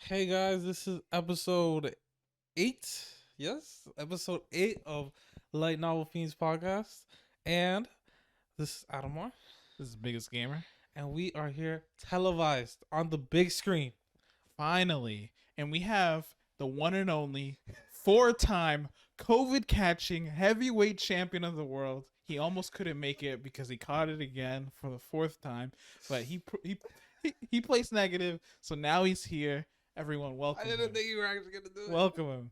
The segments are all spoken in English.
Hey guys, this is episode 8. Yes, episode 8 of Light Novel Fiends podcast. And this is Adamar. This is Biggest Gamer. And we are here televised on the big screen. Finally. And we have the one and only 4-time COVID catching heavyweight champion of the world. He almost couldn't make it because he caught it again for the 4th time, but he placed negative, so now he's here. Everyone, welcome. I didn't think you were actually going to do it. Welcome him.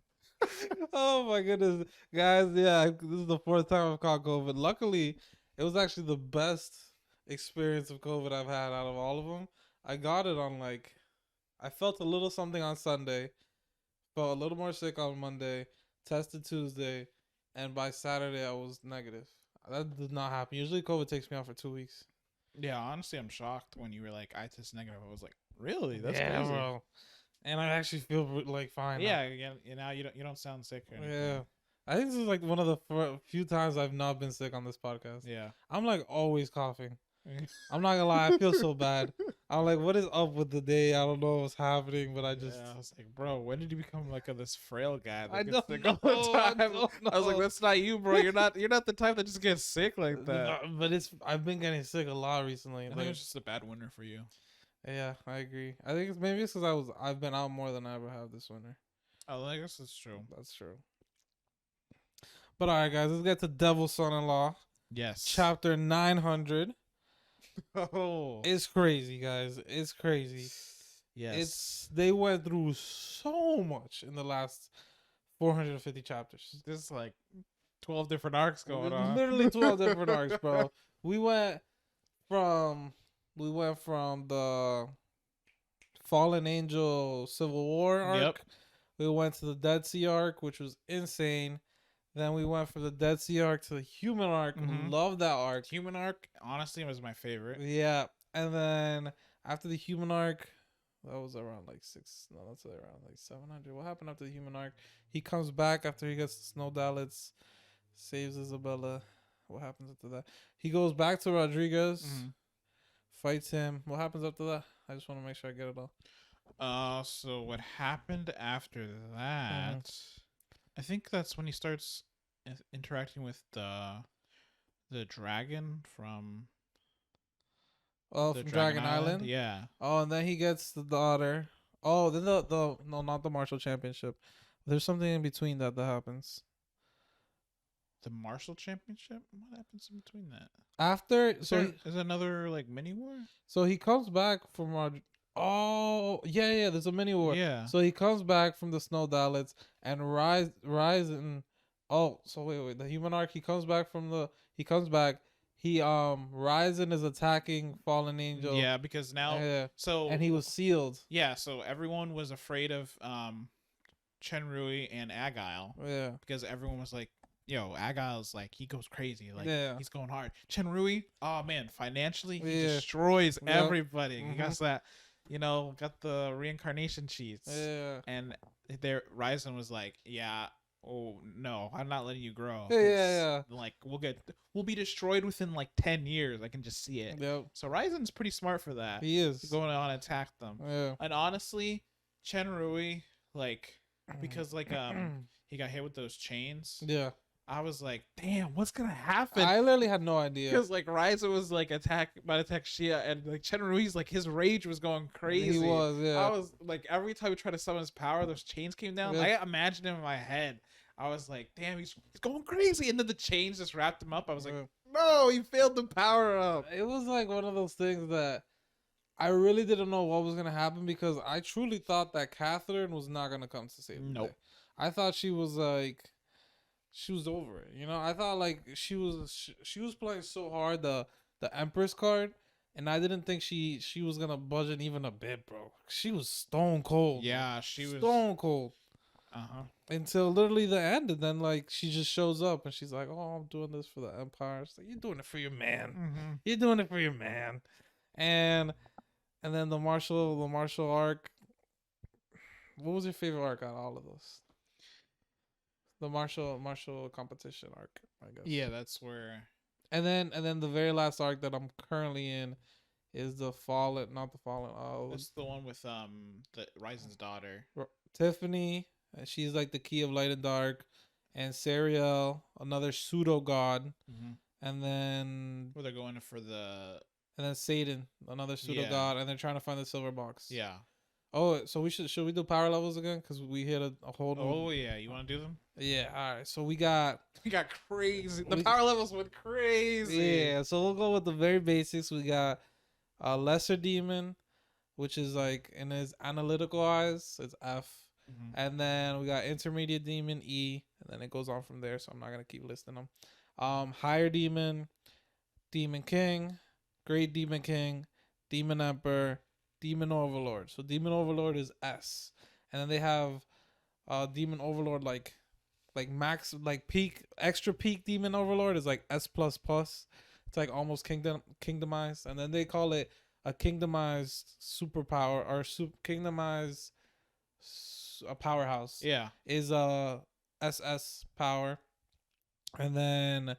Oh my goodness. Guys, yeah, this is the 4th time I've caught COVID. Luckily, it was actually the best experience of COVID I've had out of all of them. I got it on I felt a little something on Sunday, felt a little more sick on Monday, tested Tuesday, and by Saturday I was negative. That did not happen. Usually COVID takes me out for 2 weeks. Yeah, honestly, I'm shocked when you were like, I test negative. I was like, really? That's yeah, crazy. bro. And I actually feel fine. Yeah, now you don't sound sick or anything. Yeah. I think this is one of the few times I've not been sick on this podcast. Yeah. I'm always coughing. I'm not gonna lie, I feel so bad. I'm like, what is up with the day? I don't know what's happening, but I was like, bro, when did you become this frail guy that I gets don't sick know. all the time? I don't I was like, know. that's not you, bro. You're not the type that just gets sick like that. No, but I've been getting sick a lot recently. I think it's just a bad winter for you. Yeah, I agree. I think maybe it's because I've been out more than I ever have this winter. Oh, I guess that's true. That's true. But all right, guys, let's get to Devil's Son-in-Law. Yes. Chapter 900. Oh, It's crazy, guys. It's crazy. yes. They went through so much in the last 450 chapters. There's 12 different arcs going on. Literally 12 different arcs, bro. We went from the Fallen Angel Civil War arc. Yep. We went to the Dead Sea arc, which was insane. Then we went from the Dead Sea arc to the Human arc. Mhm. Love that arc. Human arc, honestly, was my favorite. Yeah. And then after the Human arc, that was around that's around 700. What happened after the Human arc? He comes back after he gets the Snow Dalits, saves Isabella. What happens after that? He goes back to Rodriguez, fights him. What happens after that? I just want to make sure I get it all. So what happened after that? I think that's when he starts interacting with the dragon from From Dragon Island. Yeah. Oh, and then he gets the daughter. Oh, then the no, not the Marshall Championship. There's something in between that happens. The Marshall Championship? What happens in between that? After Is another mini war? So he comes back from Oh yeah, there's a mini war. Yeah. So he comes back from the Snow Dalits and Ryzen. Oh, so wait, the Human arc. He comes back. Ryzen is attacking Fallen Angel. Yeah, because now and he was sealed. Yeah, so everyone was afraid of Chenrui and Agile. Yeah. Because everyone was like, yo, Agile's he goes crazy. He's going hard. Chenrui, oh man, financially he destroys everybody. He got that, got the reincarnation cheats. Yeah. And Ryzen was like, yeah, oh no, I'm not letting you grow. Yeah. We'll be destroyed within 10 years. I can just see it. Yep. So Ryzen's pretty smart for that. He is going on and attack them. Yeah. And honestly, Chenrui, because he got hit with those chains. Yeah. I was like, damn, what's gonna happen? I literally had no idea. Because Ryzen was about to attack Shia, and Chenrui's his rage was going crazy. He was, yeah. I was every time he tried to summon his power, those chains came down. Yeah. I imagined him in my head. I was like, damn, he's going crazy, and then the chains just wrapped him up. I was like, no, he failed the power up. It was one of those things that I really didn't know what was gonna happen because I truly thought that Catherine was not gonna come to save the day. I thought she was she was over it. I thought she was playing so hard the Empress card, and I didn't think she was gonna budge even a bit, bro. She was stone cold. Yeah, she was stone cold. Until literally the end, and then she just shows up and she's like, "Oh, I'm doing this for the Empire." It's like, you're doing it for your man. You're doing it for your man. And then the Marshall arc. What was your favorite arc out of all of those? The Marshall competition arc, I guess. Yeah, that's where. And then the very last arc that I'm currently in is the fallen, not the fallen. It's the one with the Risen's daughter. Tiffany. She's like the key of light and dark, and Sariel, another pseudo god, Mm-hmm. and then Where they're going for the Satan, another pseudo Yeah. god, and they're trying to find the silver box. yeah. Oh, so should we do power levels again? Because we hit a whole new. Oh yeah, you want to do them? Yeah. All right. So we got. We got crazy. The We- power levels went crazy. Yeah. So we'll go with the very basics. We got a lesser demon, which is like in his analytical eyes, it's F. Mhm. And then we got intermediate demon E, and then it goes on from there. So I'm not gonna keep listing them. Higher demon, demon king, great demon king, demon emperor, demon overlord. So demon overlord is S, and then they have demon overlord like max like peak extra peak demon overlord is like S plus plus. It's like almost kingdomized, and then they call it a kingdomized superpower or kingdomized a powerhouse Yeah. is a SS power, and then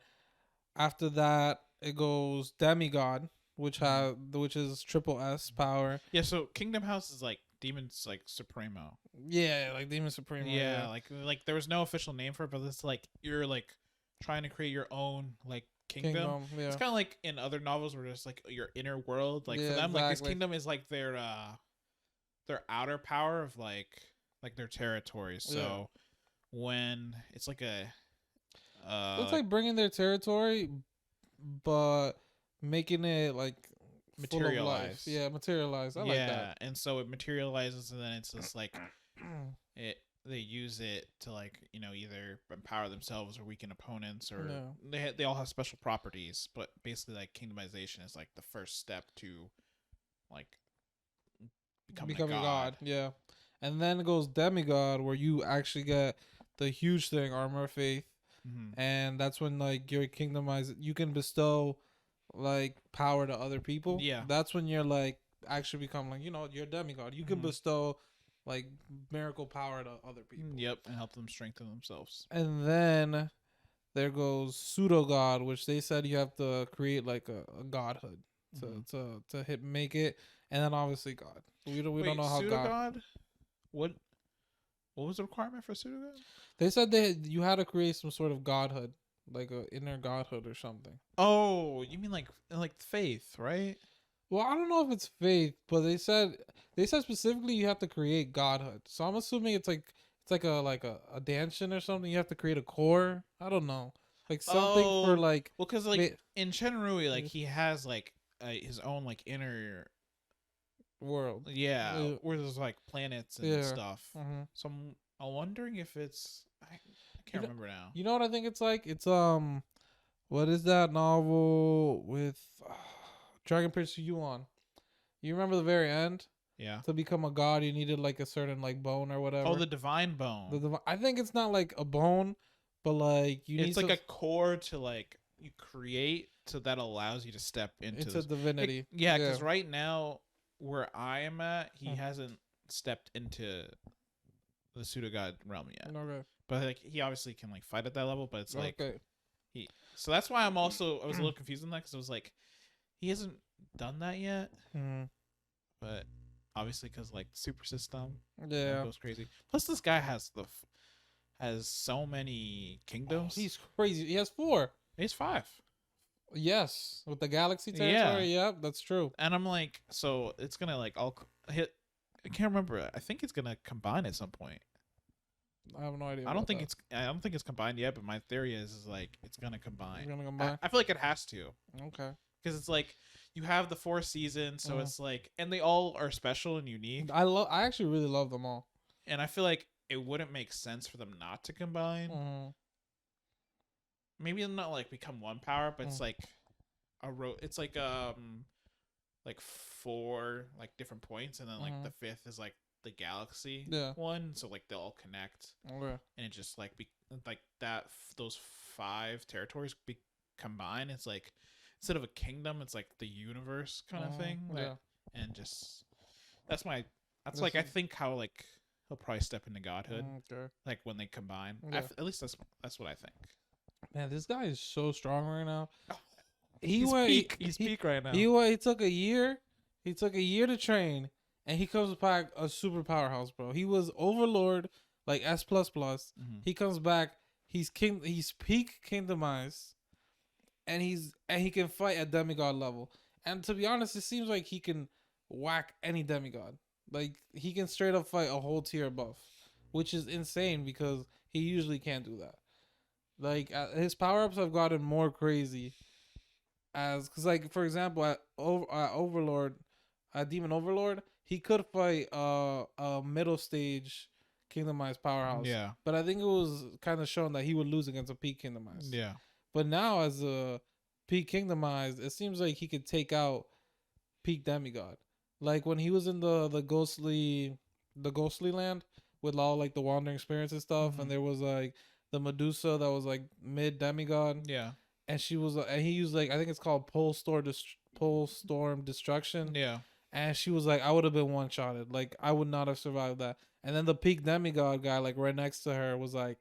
after that it goes demigod, which is triple S power. Yeah. So Kingdom House is like demons like Supremo. Yeah, like demon supreme. Yeah. Like there was no official name for it, but it's like you're like trying to create your own like kingdom. Yeah, It's kind of like in other novels where it's like your inner world. Like for Yeah, them, like this exactly. kingdom is like their outer power of like their territory. So when it's like a it's like bringing their territory, but making it like full of life. Materialize. Yeah, materialize. I like that. and so it materializes, and then it's just like they use it to like either empower themselves or weaken opponents, or Yeah. they all have special properties. But basically, like kingdomization is like the first step to like becoming a god. Yeah, and then it goes demigod, where you actually get the huge thing, armor of faith, Mhm. and that's when like you're kingdomized. You can bestow like power to other people. Yeah. That's when you're like actually become like you're a demigod. You can Mhm. bestow like miracle power to other people. Yep, and help them strengthen themselves. And then there goes pseudo god, which they said you have to create like a godhood to hit make it, and then obviously God. We don't know how pseudo-god? What was the requirement for pseudo-god? They said you had to create some sort of godhood, like a inner godhood or something. Oh, you mean like faith, right? Well, I don't know if it's faith, but they said specifically you have to create godhood. So I'm assuming it's like a dancing or something. You have to create a core. I don't know, like something for like. Well, because like in Shenrui, like he has like his own like inner world. Yeah, Yeah. where there's like planets and Yeah. stuff. Mhm. So I'm wondering if it's I can't remember now. You know what I think it's like? It's what is that novel with Dragon Prince Yuan? You remember the very end? Yeah. To become a god, you needed like a certain like bone or whatever. Oh, the divine bone. I think it's not like a bone, but like you It's need like a core to like you create, so that allows you to step into it's this. a divinity. Yeah, because right now where I am at, he Mhm. hasn't stepped into the pseudo god realm yet. Okay. But like he obviously can like fight at that level, but it's like Okay. so that's why I was a little confused on that, because it was like he hasn't done that yet, Mhm. but obviously because like super system Yeah. goes crazy. Plus this guy has has so many kingdoms. He's crazy. He has 4. He's 5. Yes, with the galaxy Yeah. territory. Yep, that's true. And I'm like, so it's gonna like all hit. I can't remember. I think it's gonna combine at some point. I have no idea. I don't think it's combined yet, but my theory is like it's gonna combine. It's gonna combine. I feel like it has to, Okay. because it's like you have the 4 seasons, so Mhm. it's like, and they all are special and unique. I actually really love them all. And I feel like it wouldn't make sense for them not to combine. Mhm. Maybe not like become one power, but it's Mm. like it's like 4 like different points, and then like Mhm. the 5th is like the galaxy Yeah. one, so like they'll all connect, Okay. and it just like like that those 5 territories be combined. It's like instead of a kingdom, it's like the universe kind of thing. Yeah. And just that's like This I is- think how like he'll probably step into godhood, Okay. like when they combine. Yeah. At least that's what I think. Man, this guy is so strong right now. He's went. peak. He's peak right now. He took a year He took a year to train, and he comes back a super powerhouse, bro. He was Overlord, like S plus plus. Mhm. He comes back. He's king. He's peak kingdomized, and he can fight at demigod level. And to be honest, it seems like he can whack any demigod. Like he can straight up fight a whole tier above, which is insane because he usually can't do that. Like his power ups have gotten more crazy as because like for example at Overlord, at Demon Overlord, he could fight a middle stage Kingdomized powerhouse. Yeah. But I think it was kind of shown that he would lose against a peak Kingdomized. Yeah. But now as a peak Kingdomized, it seems like he could take out peak Demigod. Like when he was in the ghostly land with all like the wandering spirits and stuff, and there was like the Medusa that was like mid demigod, Yeah. and she was and he used like I think it's called Pole Storm Destruction, Yeah. and she was like I would have been one shotted, like I would not have survived that. And then the peak demigod guy like right next to her was like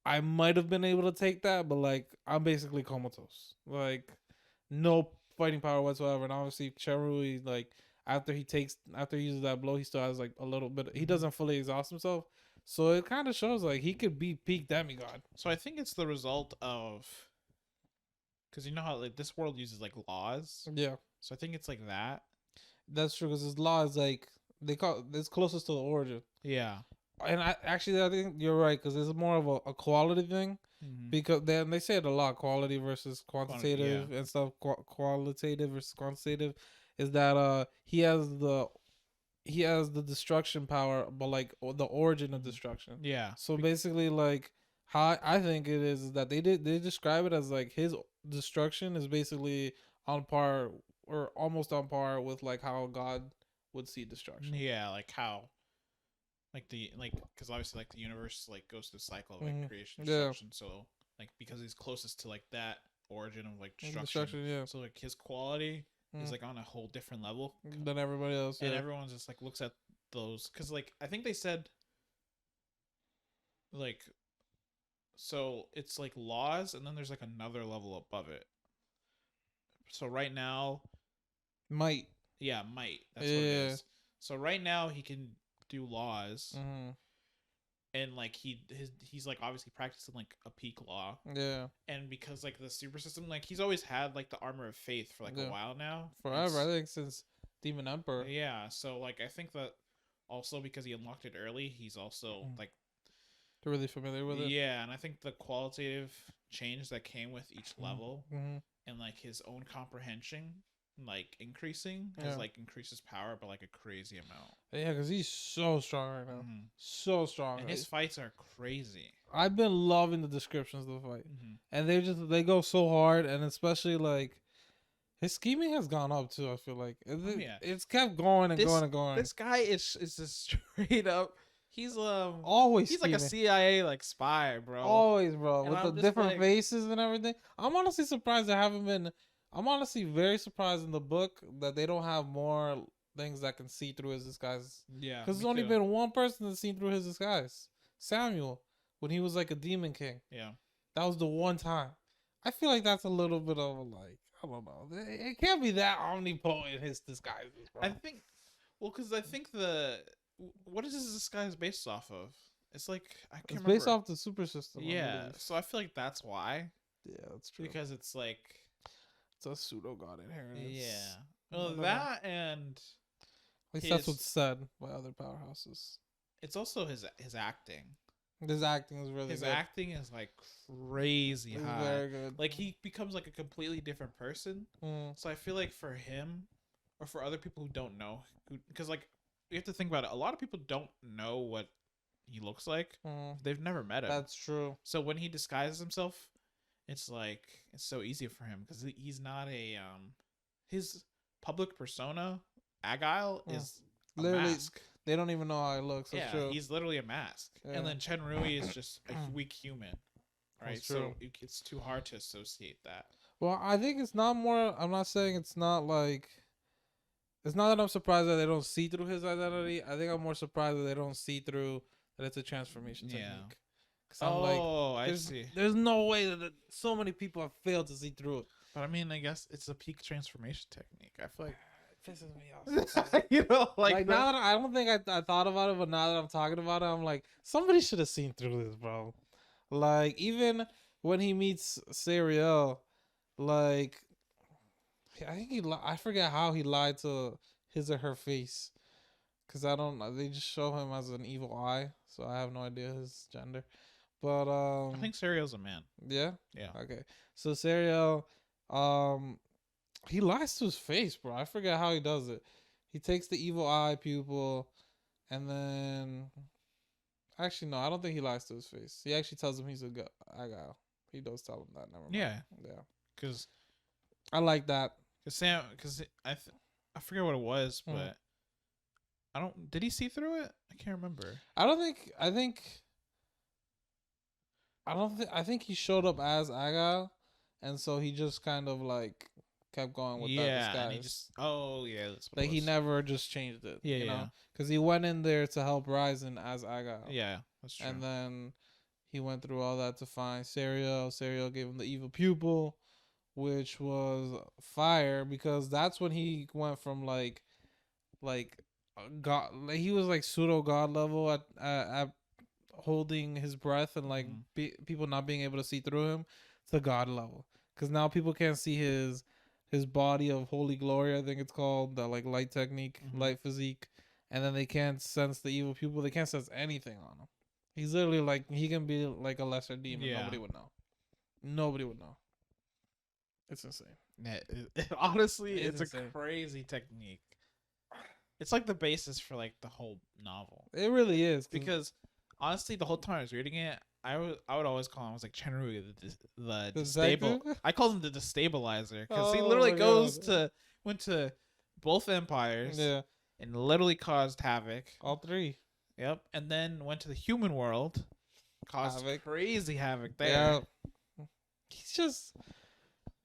I might have been able to take that, but like I'm basically comatose, like no fighting power whatsoever. And obviously Cherui, like after he uses that blow, he still has like a little bit. He doesn't fully exhaust himself, so it kind of shows like he could be peak demigod. So I think it's the result of, because you know how like this world uses like laws. Yeah, So I think it's like that. that's true because his law is like they call it's closest to the origin. Yeah. And I think you're right because it's more of a quality thing. Because they say it a lot, quality versus quantitative and stuff. Qualitative versus quantitative is that he has the destruction power, but like the origin of destruction. Yeah. So basically, like how I think it is that they describe it as like his destruction is basically on par or almost on par with like how God would see destruction. Yeah, like how, like because obviously like the universe like goes through a cycle of like creation, destruction. So like because he's closest to like that origin of like destruction, yeah. So like his quality is like on a whole different level than everybody else, and everyone just like looks at those because like I think they said like so it's like laws and then there's like another level above it. So right now, might. That's what it is. So right now he can do laws, and like he's like obviously practicing like a peak law. Yeah. And because like the super system, like he's always had like the armor of faith for like a while now. Forever, I think since Demon Emperor. Yeah. So like I think that also because he unlocked it early, he's also like they're really familiar with it. Yeah, and I think the qualitative change that came with each level and like his own comprehension like increasing has like increased his power by like a crazy amount. Yeah, because he's so strong right now. So strong. And his fights are crazy. I've been loving the descriptions of the fight. And they go so hard, and especially like his scheming has gone up too, I feel like. It's kept going and going and going. This guy is just straight up he's always he's scheming. Like a CIA like spy, bro. Always, bro. And with I'm the different faces and everything. I'm honestly surprised I'm honestly very surprised in the book that they don't have more things that can see through his disguise. Yeah. Because there's only been one person that's seen through his disguise. Samuel. When he was like a demon king. Yeah. That was the one time. I feel like that's a little bit of a like, I don't know. It can't be that omnipotent his disguises, bro. I think, because I think what is this disguise based off of? It's like, I can't remember. It's based off the super system. Yeah. So I feel like that's why. Yeah, that's true. Because it's like, it's a pseudo god inheritance. Yeah. Well, that and at least that's what's said by other powerhouses. It's also his acting. His acting is really good. His acting is like crazy high. Very good. Like he becomes like a completely different person. So I feel like for him or for other people who don't know, because like you have to think about it. A lot of people don't know what he looks like. They've never met him. That's true. So when he disguises himself, it's like it's so easy for him because he's not a his public persona Agile is a literally mask. They don't even know how he looks. That's true. He's literally a mask. And then Chenrui is just a weak human, right? That's true. So it's too hard to associate that. Well, I think it's not more. I'm not saying it's not like. It's not that I'm surprised that they don't see through his identity. I think I'm more surprised that they don't see through that it's a transformation technique. I see. There's no way that so many people have failed to see through it. But I mean, I guess it's a peak transformation technique. I feel like pisses me off sometimes. You know, Like now that I don't think I thought about it, but now that I'm talking about it, I'm like, somebody should have seen through this, bro. Like even when he meets Sariel, like I think I forget how he lied to his or her face, cause I don't. They just show him as an evil eye, so I have no idea his gender. But I think Serial's a man. yeah, Yeah. okay. So Sariel, um, he lies to his face, bro. I forget how he does it. He takes the evil eye pupil, and then actually no, I don't think he lies to his face. He actually tells him he's a good guy. He does tell him that. Never mind. Yeah. Yeah. Because I like that. Sam, because I forget what it was, Mhm. but I don't. Did he see through it? I can't remember. I don't think. I think he showed up as Agal, and so he just kind of like kept going with that Yeah, disguise. and he just. Oh yeah, that's what Like it he was. never just changed it. Yeah, you yeah. know, because he went in there to help Ryzen as Agal. Yeah, that's true. And then he went through all that to find Sariel. Sariel gave him the evil pupil, which was fire because that's when he went from like god. Like he was like pseudo god level at holding his breath and like Mhm. people not being able to see through him to god level. Because now people can't see his body of holy glory. I think it's called the like light technique, Mhm. light physique, and then they can't sense the evil pupil. They can't sense anything on him. He's literally like he can be like a lesser demon. Yeah. Nobody would know. Nobody would know. It's insane. Yeah, honestly, It's it's a insane. crazy technique. It's like the basis for like the whole novel. It really is Because honestly, the whole time I was reading it, I would always call him. I was like Chenru, the detective? I called him the destabilizer because he Oh literally my goes God. went to both empires Yeah, and literally caused havoc. all three. Yep, and then went to the human world, caused Havoc. crazy havoc there. Yeah,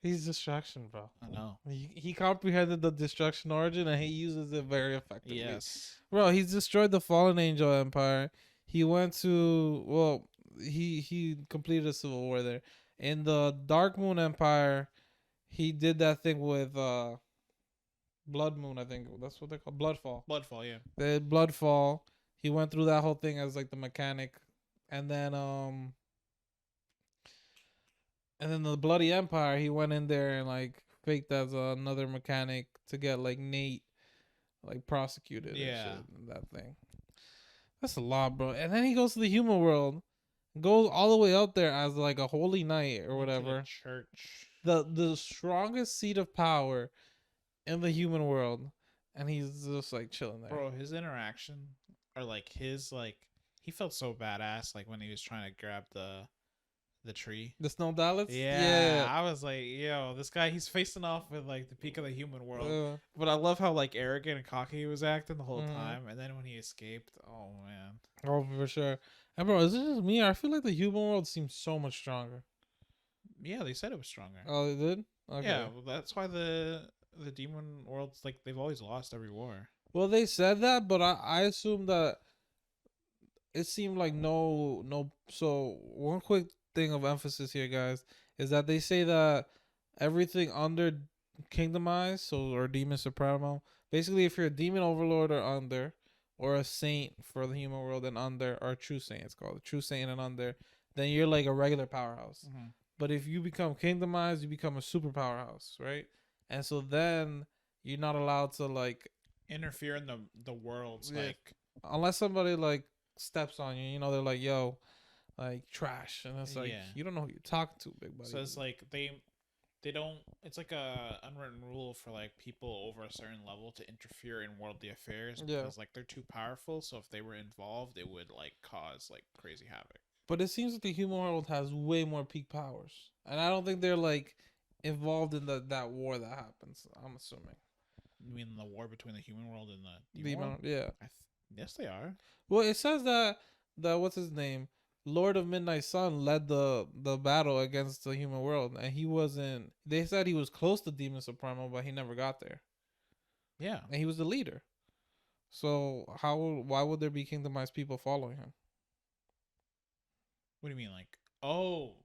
he's distraction, bro. I know. He comprehended the destruction origin and he uses it very effectively. Yes. Bro, he's destroyed the fallen angel empire. He went to he completed a civil war there. In the Dark Moon Empire, he did that thing with Blood Moon, I think that's what they call Bloodfall. Bloodfall, yeah. The Bloodfall. He went through that whole thing as like the mechanic. And then the Bloody Empire, he went in there and like faked as another mechanic to get like Nate like prosecuted. Yeah. And shit, and that thing. That's a lot, bro. And then he goes to the human world, goes all the way up there as like a holy knight or Went to the whatever. church. The strongest seat of power in the human world, and he's just like chilling there. Bro, his interaction or like his like he felt so badass like when he was trying to grab the tree. The Snow Dalits? Yeah, I was like, yo, this guy, he's facing off with like the peak of the human world. But I love how like arrogant and cocky he was acting the whole time, and then when he escaped, oh man. Oh, for sure. And bro, is it just me? I feel like the human world seems so much stronger. Yeah, they said it was stronger. Oh, they did? Okay. Yeah, well, that's why the demon world's like they've always lost every war. Well, they said that, but I assume that it seemed like no. So one quick thing of emphasis here, guys, is that they say that everything under Kingdom Eyes, so or Demon Supremo, basically if you're a demon overlord or under, or a saint for the human world and under, or a true saint, it's called a true saint and under, then you're like a regular powerhouse. Mm-hmm. But if you become Kingdom Eyes, you become a super powerhouse, right? And so then you're not allowed to like Interfere in the worlds, Yeah. like unless somebody like steps on you, you know, they're like, yo, like trash. And it's like, Yeah. you don't know who you're talking to, big buddy. so it's like they don't. It's like a unwritten rule for like people over a certain level to interfere in worldly affairs Yeah. because like they're too powerful. So if they were involved, it would like cause like crazy havoc. But it seems like the human world has way more peak powers. And I don't think they're like involved in that war that happens, I'm assuming. You mean the war between the human world and the demon world? Yeah. Yes, they are. Well, it says that what's his name? Lord of Midnight Sun led the battle against the human world, and he wasn't. They said he was close to Demon Supremo, but he never got there, Yeah. and he was the leader. So why would there be Kingdomized people following him? What do you mean, like? Oh,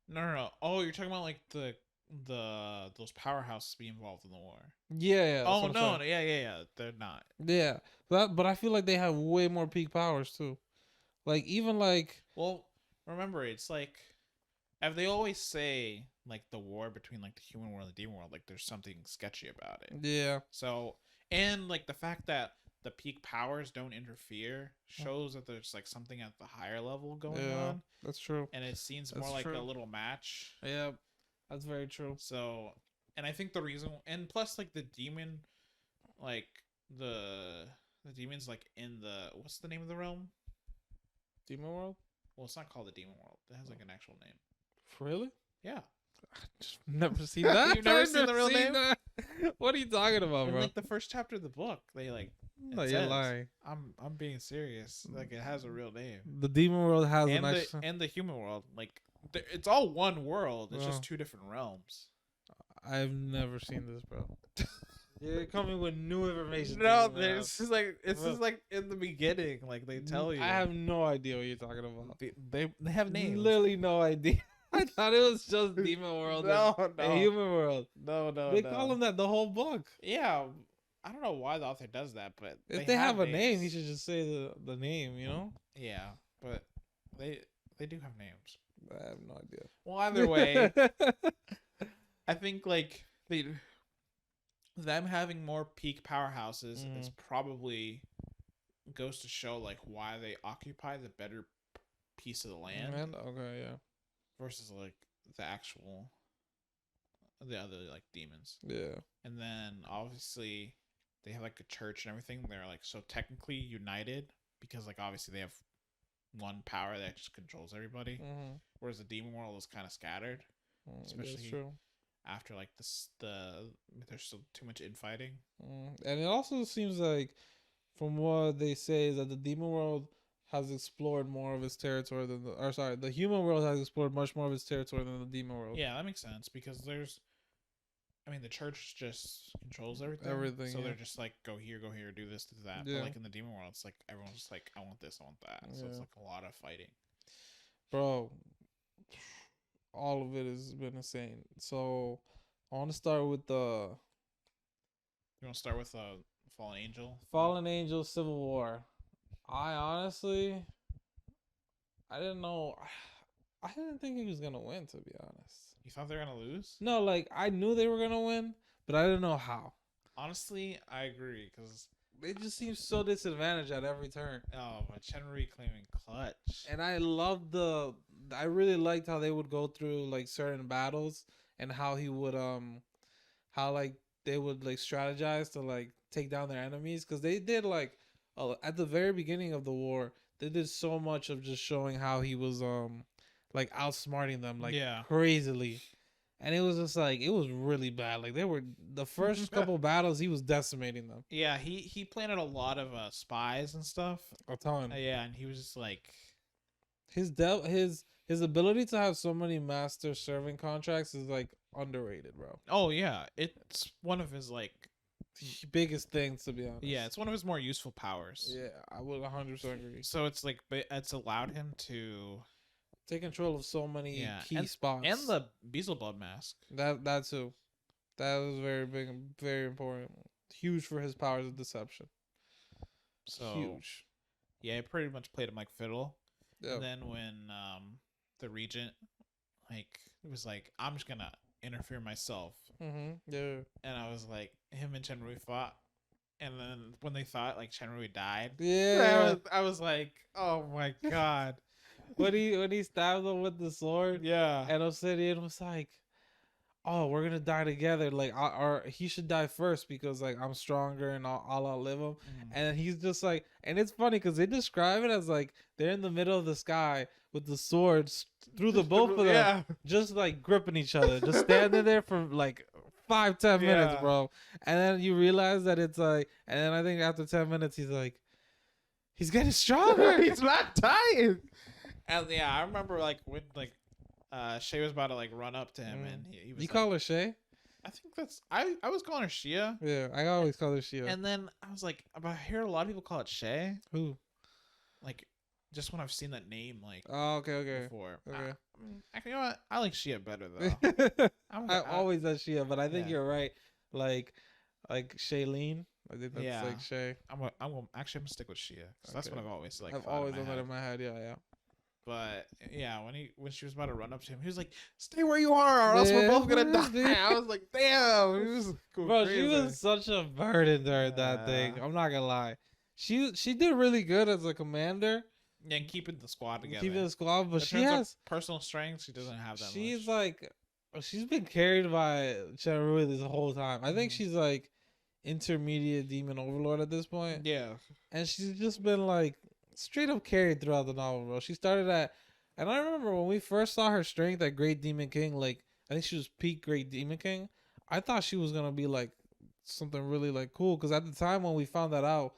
no. Oh, you're talking about like the those powerhouses be involved in the war. Yeah, that's Oh what I'm no, saying. yeah, they're not. Yeah, but I feel like they have way more peak powers too. Like even like Well, remember, it's like, if they always say like the war between like the human world and the demon world, like there's something sketchy about it. yeah, So, and like the fact that the peak powers don't interfere shows that there's like something at the higher level going yeah, on, that's true. and it seems That's more like a true. little match. Yeah, that's very true. So, and I think the reason, and plus like the demon, like the demons like in the, what's the name of the realm? Demon World? Well, it's not called the demon world. It has like an actual name. Really? Yeah. Just never seen that. You've never I've seen the real name? that. What are you talking about, In bro? like the first chapter of the book, they like, No, it you're says- lying. I'm being serious. Like it has a real name. The Demon World has And an the extra. and the human world, like it's all one world. It's Oh. just two different realms. I've never seen this, bro. You're coming with new information. No, to me, man. there's just like it's Bro. just like in the beginning, like they tell you. I have no idea what you're talking about. they have names. Literally no idea. I thought it was just Demon World No, and no. Human World. No, They call them that the whole book. Yeah, I don't know why the author does that, but If they have a name, names. he should just say the name. You know. Yeah, but they do have names. I have no idea. Well, either way, I think like them having more peak powerhouses is probably goes to show like why they occupy the better piece of the land Okay, yeah, versus like the other like demons. yeah. And then obviously they have like a church and everything. They're like so technically united because like obviously they have one power that just controls everybody. Mm-hmm. Whereas the demon world is kind of scattered That's Especially- true. after like there's still too much infighting. And it also seems like, from what they say, is that the Demon World has explored more of its territory than the Human World has explored much more of its territory than the Demon World. Yeah, that makes sense because the church just controls everything. Everything, So yeah. they're just like, go here, do this, do that. Yeah. But like in the demon world, it's like everyone's just like, I want this, I want that. So it's Yeah. like a lot of fighting. Bro, all of it has been insane. So I want to start with the You want to start with Fallen Angel? Fallen Angel Civil War. I didn't know. I didn't think he was gonna win, to be honest. You thought they were gonna lose? No, like I knew they were gonna win, but I didn't know how. Honestly, I agree because They just seem so disadvantaged at every turn. but Chenry claiming clutch. And I really liked how they would go through like certain battles and how he would how like they would like strategize to like take down their enemies, because they did like at the very beginning of the war they did so much of just showing how he was like outsmarting them like Yeah. crazily. And it was just like, it was really bad. Like they were, the first couple battles he was decimating them Yeah, he planted a lot of spies and stuff. a ton. Yeah, and he was just like, His ability to have so many master servant contracts is like underrated, bro. oh yeah, it's one of his like, Biggest things, to be honest. yeah, it's one of his more useful powers. Yeah, I would 100% agree. So it's like, but it's allowed him to, Take control of so many Yeah, key spots. and the Beelzebub mask. that too. That was very big and very important. Huge for his powers of deception. So Huge. yeah, he pretty much played him like fiddle. Yeah. And then when the regent like was like, I'm just gonna interfere myself, Yeah. and I was like, him and Chenrui fought, and then when they thought like Chenrui died, Yeah. I was like, oh my god, when he stabbed him with the sword, yeah, and Obsidian was like, "Oh, we're gonna die together. Like, or he should die first because like I'm stronger and I'll outlive him." And then he's just like, and it's funny because they describe it as like they're in the middle of the sky with the swords through the both of them, yeah, just like gripping each other, just standing there for like 5-10 minutes, Yeah. bro. And then you realize that it's like, and then I think after 10 minutes, he's like, he's getting stronger. he's not dying. And yeah, I remember like when like Shay was about to like run up to him, and he was You like, call her Shay? I think that's I was calling her Shia. Yeah, I always call her Shia. And then I was like, but I hear a lot of people call it Shay. Who? Like just when I've seen that name like Oh, okay. before. Okay. Actually, you know what? I like Shia better though. I always said Shia, but I think Yeah. you're right. Like Shailene. I think that's Yeah. like Shay. I'm gonna stick with Shia. 'Cause that's Okay. what I've always like. I've thought always in my done that head. in my head. Yeah. But yeah, when she was about to run up to him, he was like, "Stay where you are, or else we're both gonna die." dude. I was like, "Damn!" He was going Bro, crazy. she was such a burden during that thing. I'm not gonna lie. She did really good as a commander, Yeah, and keeping the squad together. keeping the squad, but In she terms of has personal strength, she doesn't have that she's much. like she's been carried by Cherui this whole time. I think Mhm. she's like intermediate demon overlord at this point. Yeah, And she's just been like straight up carried throughout the novel, bro. She started at, and I remember when we first saw her strength at Great Demon King, like I think she was peak Great Demon King. I thought she was gonna be like something really like cool because at the time when we found that out,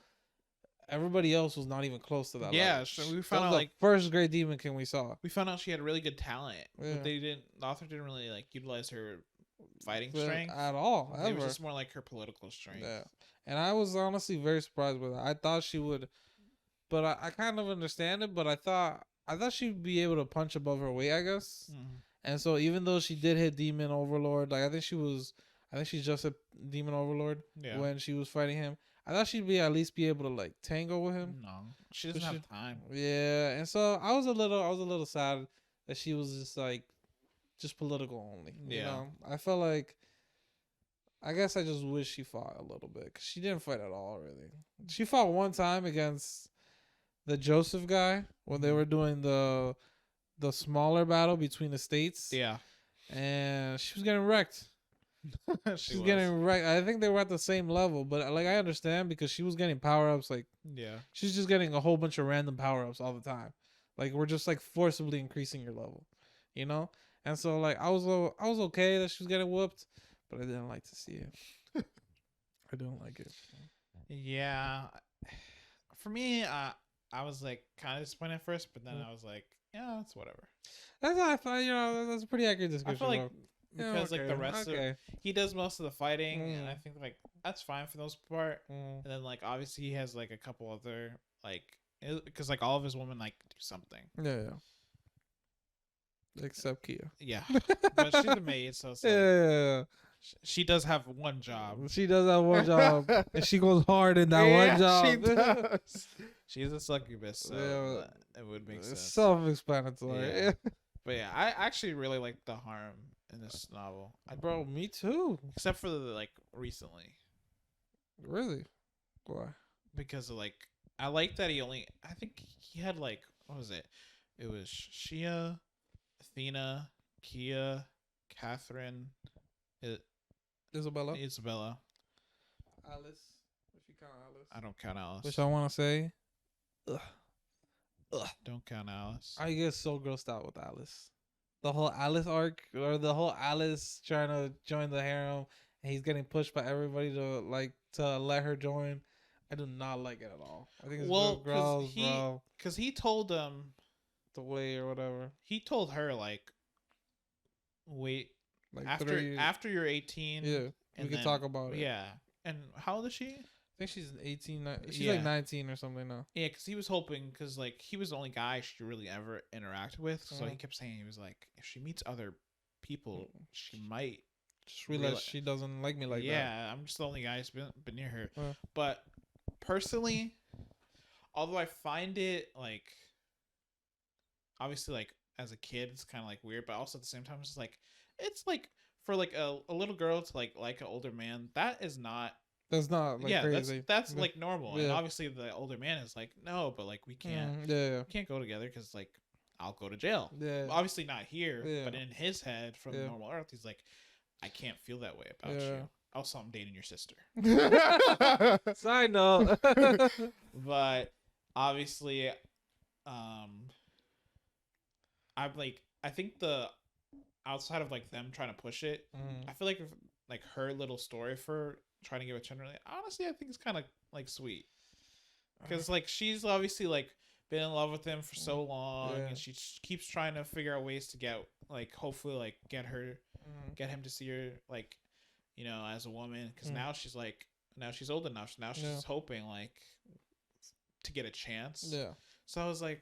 everybody else was not even close to that yeah. level. So we That found was out the like first Great Demon King we saw. she had really good talent, Yeah. but the author didn't really like utilize her fighting But strength at all, It was ever. just more like her political strength. Yeah. And I was honestly very surprised with her. I thought she would, but I kind of understand it. But I thought she'd be able to punch above her weight, I guess. Mhm. And so even though she did hit Demon Overlord, like I think she just hit Demon Overlord Yeah. when she was fighting him. I thought she'd be at least be able to like tango with him. No, she doesn't But have time. Yeah, and so I was a little sad that she was just like just political only. You Yeah. know, I felt like I guess I just wish she fought a little bit because she didn't fight at all. Really, she fought one time against the Joseph guy when they were doing the smaller battle between the states. Yeah, And she was getting wrecked. she She's was. getting wrecked. I think they were at the same level, but like I understand because she was getting power ups. Like Yeah, she's just getting a whole bunch of random power ups all the time. Like we're just like forcibly increasing your level, you know. And so like I was okay that she was getting whooped, but I didn't like to see it. I don't like it. yeah. For me, I was like kind of disappointed at first, but then I was like, yeah, it's whatever. That's how I thought. You know, that's a pretty accurate I description. feel like bro. because like the rest of he does most of the fighting, and I Mm. think like that's fine for the most part. Mm. And then like obviously he has like a couple other like because like all of his women like do something. Yeah. Except Kia. Yeah, but she's a maid, so it's like, Yeah. she does have one job. She does have one job, and she goes hard in that Yeah, one job. she does. She's a succubus, so Yeah, it would make It's sense. self-explanatory. Yeah. But yeah, I actually really like the harm in this novel. Bro, me too. Except for the like recently, Really? Why? because of like I like that I think he had like what was it? It was Shia, Athena, Kia, Catherine, Isabella? Isabella. Alice. If you count Alice. I don't count Alice. Which I want to say, Don't count Alice. I get so grossed out with Alice. The whole Alice arc, or the whole Alice trying to join the harem, and he's getting pushed by everybody to let her join. I do not like it at all. I think it's Well, gross, bro. because he told The way or whatever. he told her like, wait, Like after you're 18, yeah, we and can then- talk about it. yeah. And how old is she? I think she's 18. She's Yeah. like 19 or something now. Yeah, because he was hoping, because like he was the only guy she really ever interacted with, so he kept saying he was like, if she meets other people, she might. Just realize Reali- she doesn't like me like that. Yeah, I'm just the only guy who's been near her. Yeah. But personally, although I find it like, obviously like as a kid it's kind of like weird, but also at the same time it's like for like a little girl to like an older man, that is not That's not like yeah crazy. that's Yeah. like normal. And Yeah. obviously the older man is like, no, but like we can't Yeah. go together because like I'll go to jail. Yeah. Obviously not here, Yeah. but in his head from Yeah. normal earth he's like, I can't feel that way about Yeah. you. Also, I'm dating your sister. Side note. But obviously, I'm like, I think the outside of like them trying to push it, I feel like like her little story for trying to get with Chandra, honestly, I think it's kind of like sweet, because like she's obviously like been in love with him for so long, Yeah. and she keeps trying to figure out ways to get like hopefully like get him to see her like, you know, as a woman, because now she's old enough, now she's Yeah. hoping like to get a chance. Yeah. So I was like,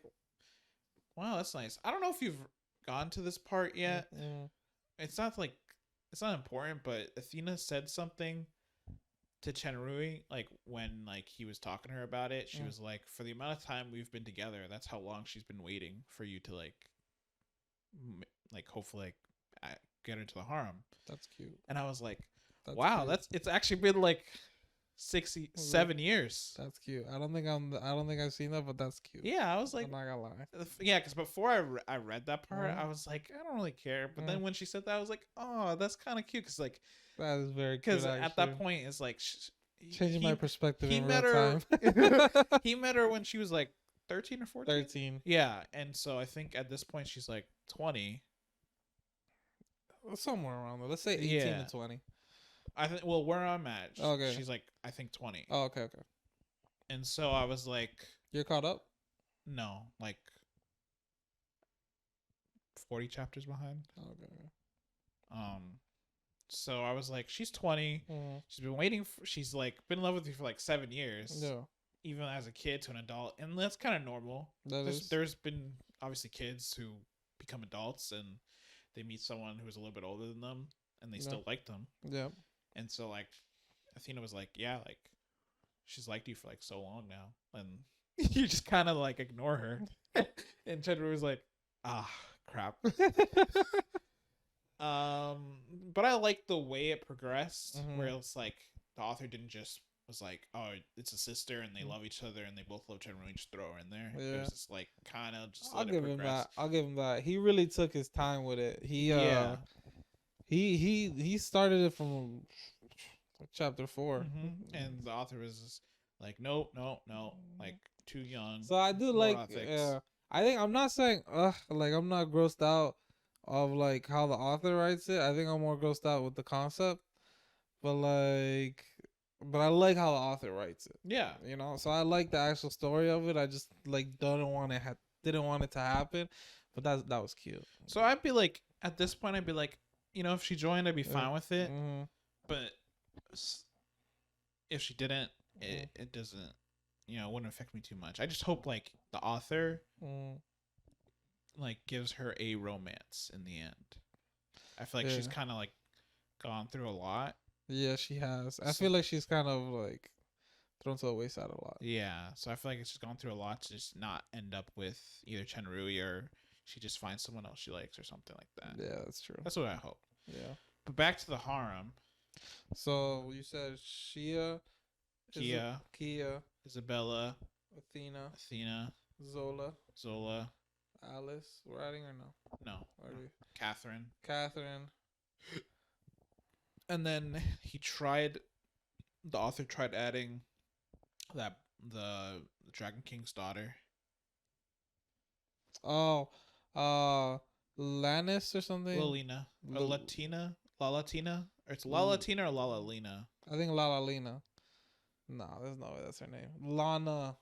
Wow, that's nice. I don't know if you've gone to this part yet. Mm. It's not like it's not important, but Athena said something to Chenrui, like when like he was talking to her about it. She Mm. was like, for the amount of time we've been together, that's how long she's been waiting for you to like hopefully like get into the harem. That's cute. And I was like, That's wow, cute. that's it's actually been like 67 years. That's cute. I don't think I've seen that, but that's cute. Yeah, I was like, I'm not gonna lie. yeah, because before I read that part, I was like, I don't really care. But then when she said that, I was like, oh, that's kind of cute. Because like, That is very cute. because at that point, it's like changing my perspective he in met real her. time. He met her when she was like 13 or 14. 13. Yeah, and so I think at this point she's like 20. Somewhere around there. Let's say 18 Yeah. to 20. I think. Well, where I'm at, Okay. she's like I think 20. Oh, okay, okay. And so I was like, You're caught up? no, like 40 chapters behind. Oh, okay, okay. So I was like, she's 20. Mm. She's been waiting for. She's like been in love with you for like 7 years. Yeah, Even as a kid to an adult, and that's kind of normal. that is. There's been obviously kids who become adults and they meet someone who's a little bit older than them, and they still like them. Yeah. And so like, Athena was like, yeah, like she's liked you for like so long now, and you just kind of like ignore her. And Chenrui was like, ah, crap. But I like the way it progressed, where it's like the author didn't just was like, oh, it's a sister and they love each other and they both love Chenrui, just throw her in there. Yeah. It was just like kind of just I'll let it give him progress. that. I'll give him that. He really took his time with it. Yeah. He started it from chapter 4. And the author was just like, no, like too young. So I do More like. ethics. I think I'm not saying like I'm not grossed out of like how the author writes it. I think I'm more grossed out with the concept, but I like how the author writes it. Yeah. You know, so I like the actual story of it. I just like didn't want it to happen, but that was cute. So I'd be like, at this point, I'd be like, you know, if she joined, I'd be fine with it. But if she didn't, it doesn't, you know, it wouldn't affect me too much. I just hope like the author like gives her a romance in the end. I feel like she's kind of like gone through a lot. Yeah, she has. I feel like she's kind of like thrown to the wayside a lot. Yeah, so I feel like it's just gone through a lot to just not end up with either Chenrui or she just finds someone else she likes or something like that. Yeah, that's true. That's what I hope. Yeah. But back to the harem. So you said Kia, Isabella, Athena, Zola, Alice. We're adding or no? No. Catherine. And then the author tried adding that the Dragon King's daughter. Oh, Lannis or something. Lalina. Lalatina. Or it's Lalatina or Lalalina. I think Lalalina. No, there's no way that's her name. Lanila.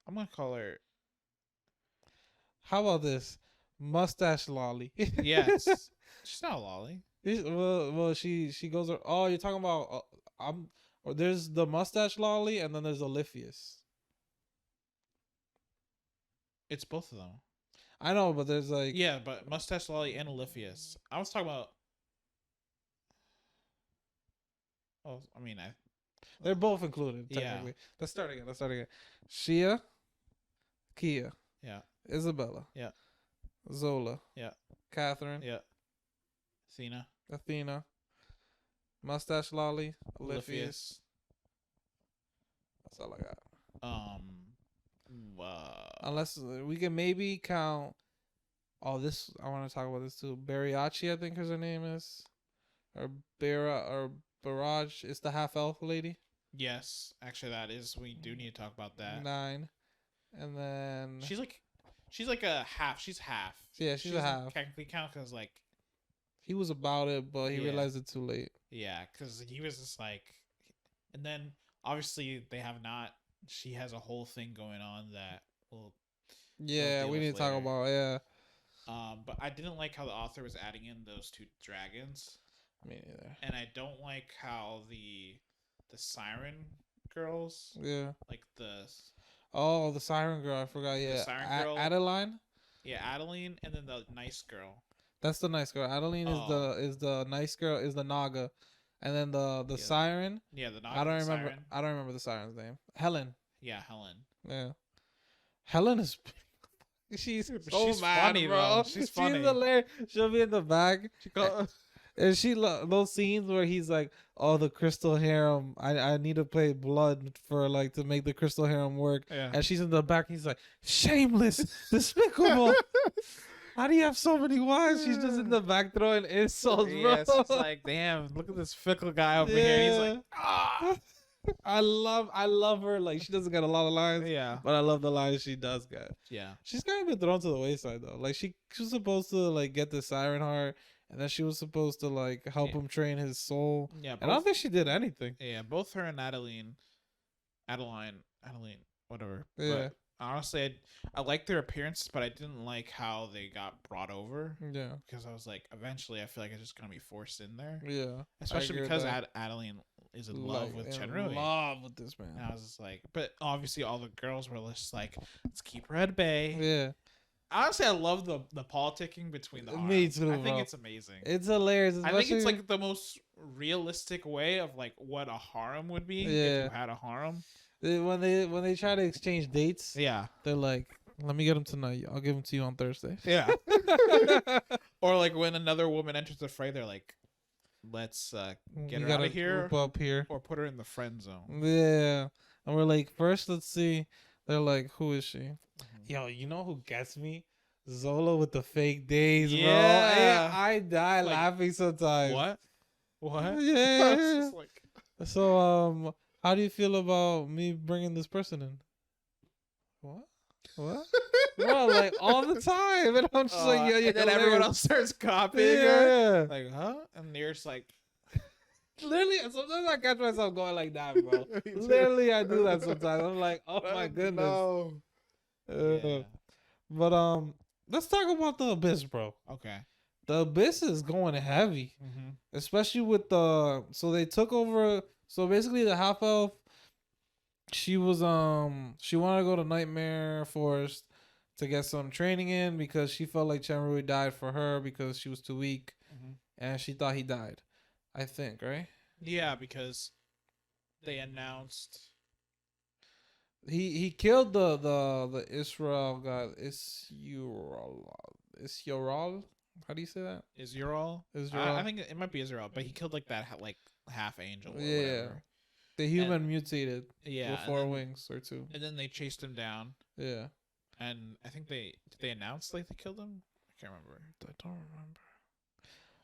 I'm gonna call her. How about this? Mustache Lolly. Yes. She's not a lolly. Well, she goes. Oh, you're talking about. There's the mustache Lolly, and then there's Oliphius. It's both of them. I know, but there's like. Yeah, but Mustache Lolly and Oliphius. I was talking about. Oh, I mean, they're both included. Technically. Yeah. Let's start again. Shia. Kia. Yeah. Isabella. Yeah. Zola. Yeah. Catherine. Yeah. Athena. Mustache Lolly. Oliphius. That's all I got. Unless we can maybe count. Oh, this I want to talk about this too. Bariachi, I think her name is, or Barrage. It's the half elf lady. Yes, actually, that is. We do need to talk about that. 9, and then she's like a half. She's half. Yeah, she's a half. Technically count because like he was about it, but he realized it too late. Yeah, because he was just like, and then obviously they have not. She has a whole thing going on that will. Yeah, we need to talk about But I didn't like how the author was adding in those 2 dragons. Me neither. And I don't like how the siren girls. Yeah. Like the. Oh, the Siren Girl. I forgot. Yeah, Siren Girl. Adeline. Yeah, Adeline, and then the nice girl. That's the nice girl. Adeline Oh. is the nice girl. Is the Naga, and then the Yeah. Siren. Yeah, the I don't the remember. Siren. I don't remember the Siren's name. Helen. Yeah, Helen. Yeah. Helen is. She's so She's mad, funny, bro. though. She's funny. hilarious. She'll be in the back. She go, And those scenes where he's like, "Oh, the crystal harem. I need to pay blood for like to make the crystal harem work." yeah. And she's in the back. He's like, "Shameless, despicable. How do you have so many wives?" She's just in the back throwing insults, bro. Yeah, it's like, damn, look at this fickle guy over here. He's like, ah. I love her. Like she doesn't get a lot of lines, Yeah. but I love the lines she does get. Yeah. She's kind of been thrown to the wayside though. Like she was supposed to like get the Siren Heart, and then she was supposed to like help Yeah. him train his soul. Yeah. And I don't think she did anything. Yeah, both her and Adeline, whatever. Yeah. But honestly, I liked their appearances, but I didn't like how they got brought over Yeah, because I was like, eventually, I feel like it's just gonna be forced in there, yeah. especially agree with because that. Adeline is in love with in Chenrui. love with this man. And I was just like, but obviously, all the girls were just like, let's keep her at bay. Yeah, Honestly, I love the politicking between the Me harems. too, I think bro. it's amazing. it's hilarious. I think it's especially- like the most realistic way of like what a harem would be Yeah. if you had a harem. when they try to exchange dates, Yeah. they're like, "Let me get him tonight. I'll give him to you on Thursday." Yeah. Or like when another woman enters the fray, they're like, let's get You her gotta out of here group up here. or put her in the friend zone. Yeah, and we're like, first, let's see. They're like, who is she? Yo, you know who gets me? Zola with the fake days, Yeah. bro. I die Like, laughing sometimes. What? What? Yeah. It's just like, So, how do you feel about me bringing this person in? What? What? Bro, like all the time, and I'm just like, yeah, and then everyone else starts copying her. Yeah. Like, huh? And you're just like, Literally, sometimes I catch myself going like that, bro. Me too. Literally, I do that sometimes. I'm like, oh my goodness. No. Yeah. But let's talk about the Abyss, bro. Okay. The Abyss is going heavy, Mm-hmm. especially with the. So they took over. So basically, the half elf. She was she wanted to go to Nightmare Forest to get some training in because she felt like Chenrui died for her because she was too weak, Mm-hmm. and she thought he died. I think, right? Yeah, because they announced. He killed the Israel guy. Israel. How do you say that? Israel. Israel. I think it might be Israel, but he killed like that like half angel. Or Yeah. whatever. The human mutated Yeah. with and 4 then- wings or 2. And then they chased him down, Yeah. and I think did they announce like they killed him? I can't remember. I don't remember.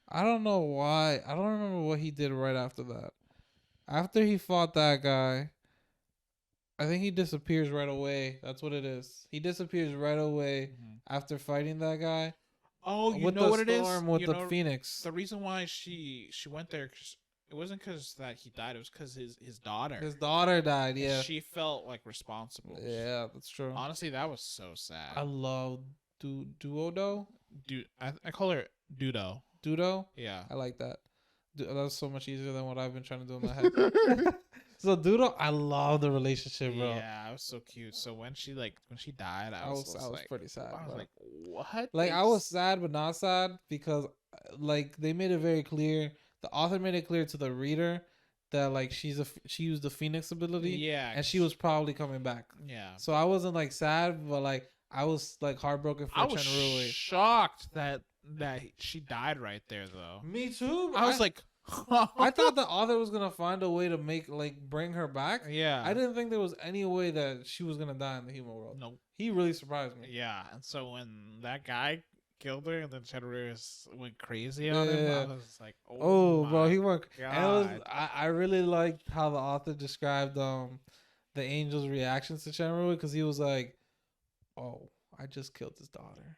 I don't know why. I don't remember what he did right after that. After he fought that guy, I think he disappears right away. That's what it is. He disappears right away after fighting that guy. Oh, you with know the what it is? storm with You the know, Phoenix. the reason why she went there, 'cause it wasn't because that he died. It was because his daughter. His daughter died. and Yeah. She felt like responsible. Yeah, that's true. Honestly, that was so sad. I love Duodo. Dude, I call her Dudo. Dudo. Yeah. I like that. That's so much easier than what I've been trying to do in my head. So Dudo, I love the relationship, bro. Yeah, it was so cute. So when she died, I was like, pretty sad. I was bro. like, what? Like I was sad but not sad because like they made it very clear. The author made it clear to the reader that like she used the Phoenix ability, yeah, and she was probably coming back. yeah. So I wasn't like sad, but like I was like heartbroken for I was Chenrui. shocked that she died right there though. Me too. I was like, I thought the author was gonna find a way to bring her back. yeah. I didn't think there was any way that she was gonna die in the human world. Nope. He really surprised me. Yeah, and so when that guy killed her and then Chenrui went crazy on him, Yeah. I was like, Oh, bro, my he went. And it was, God. I really liked how the author described the angel's reactions to Chenrui because he was like, "Oh, I just killed his daughter,"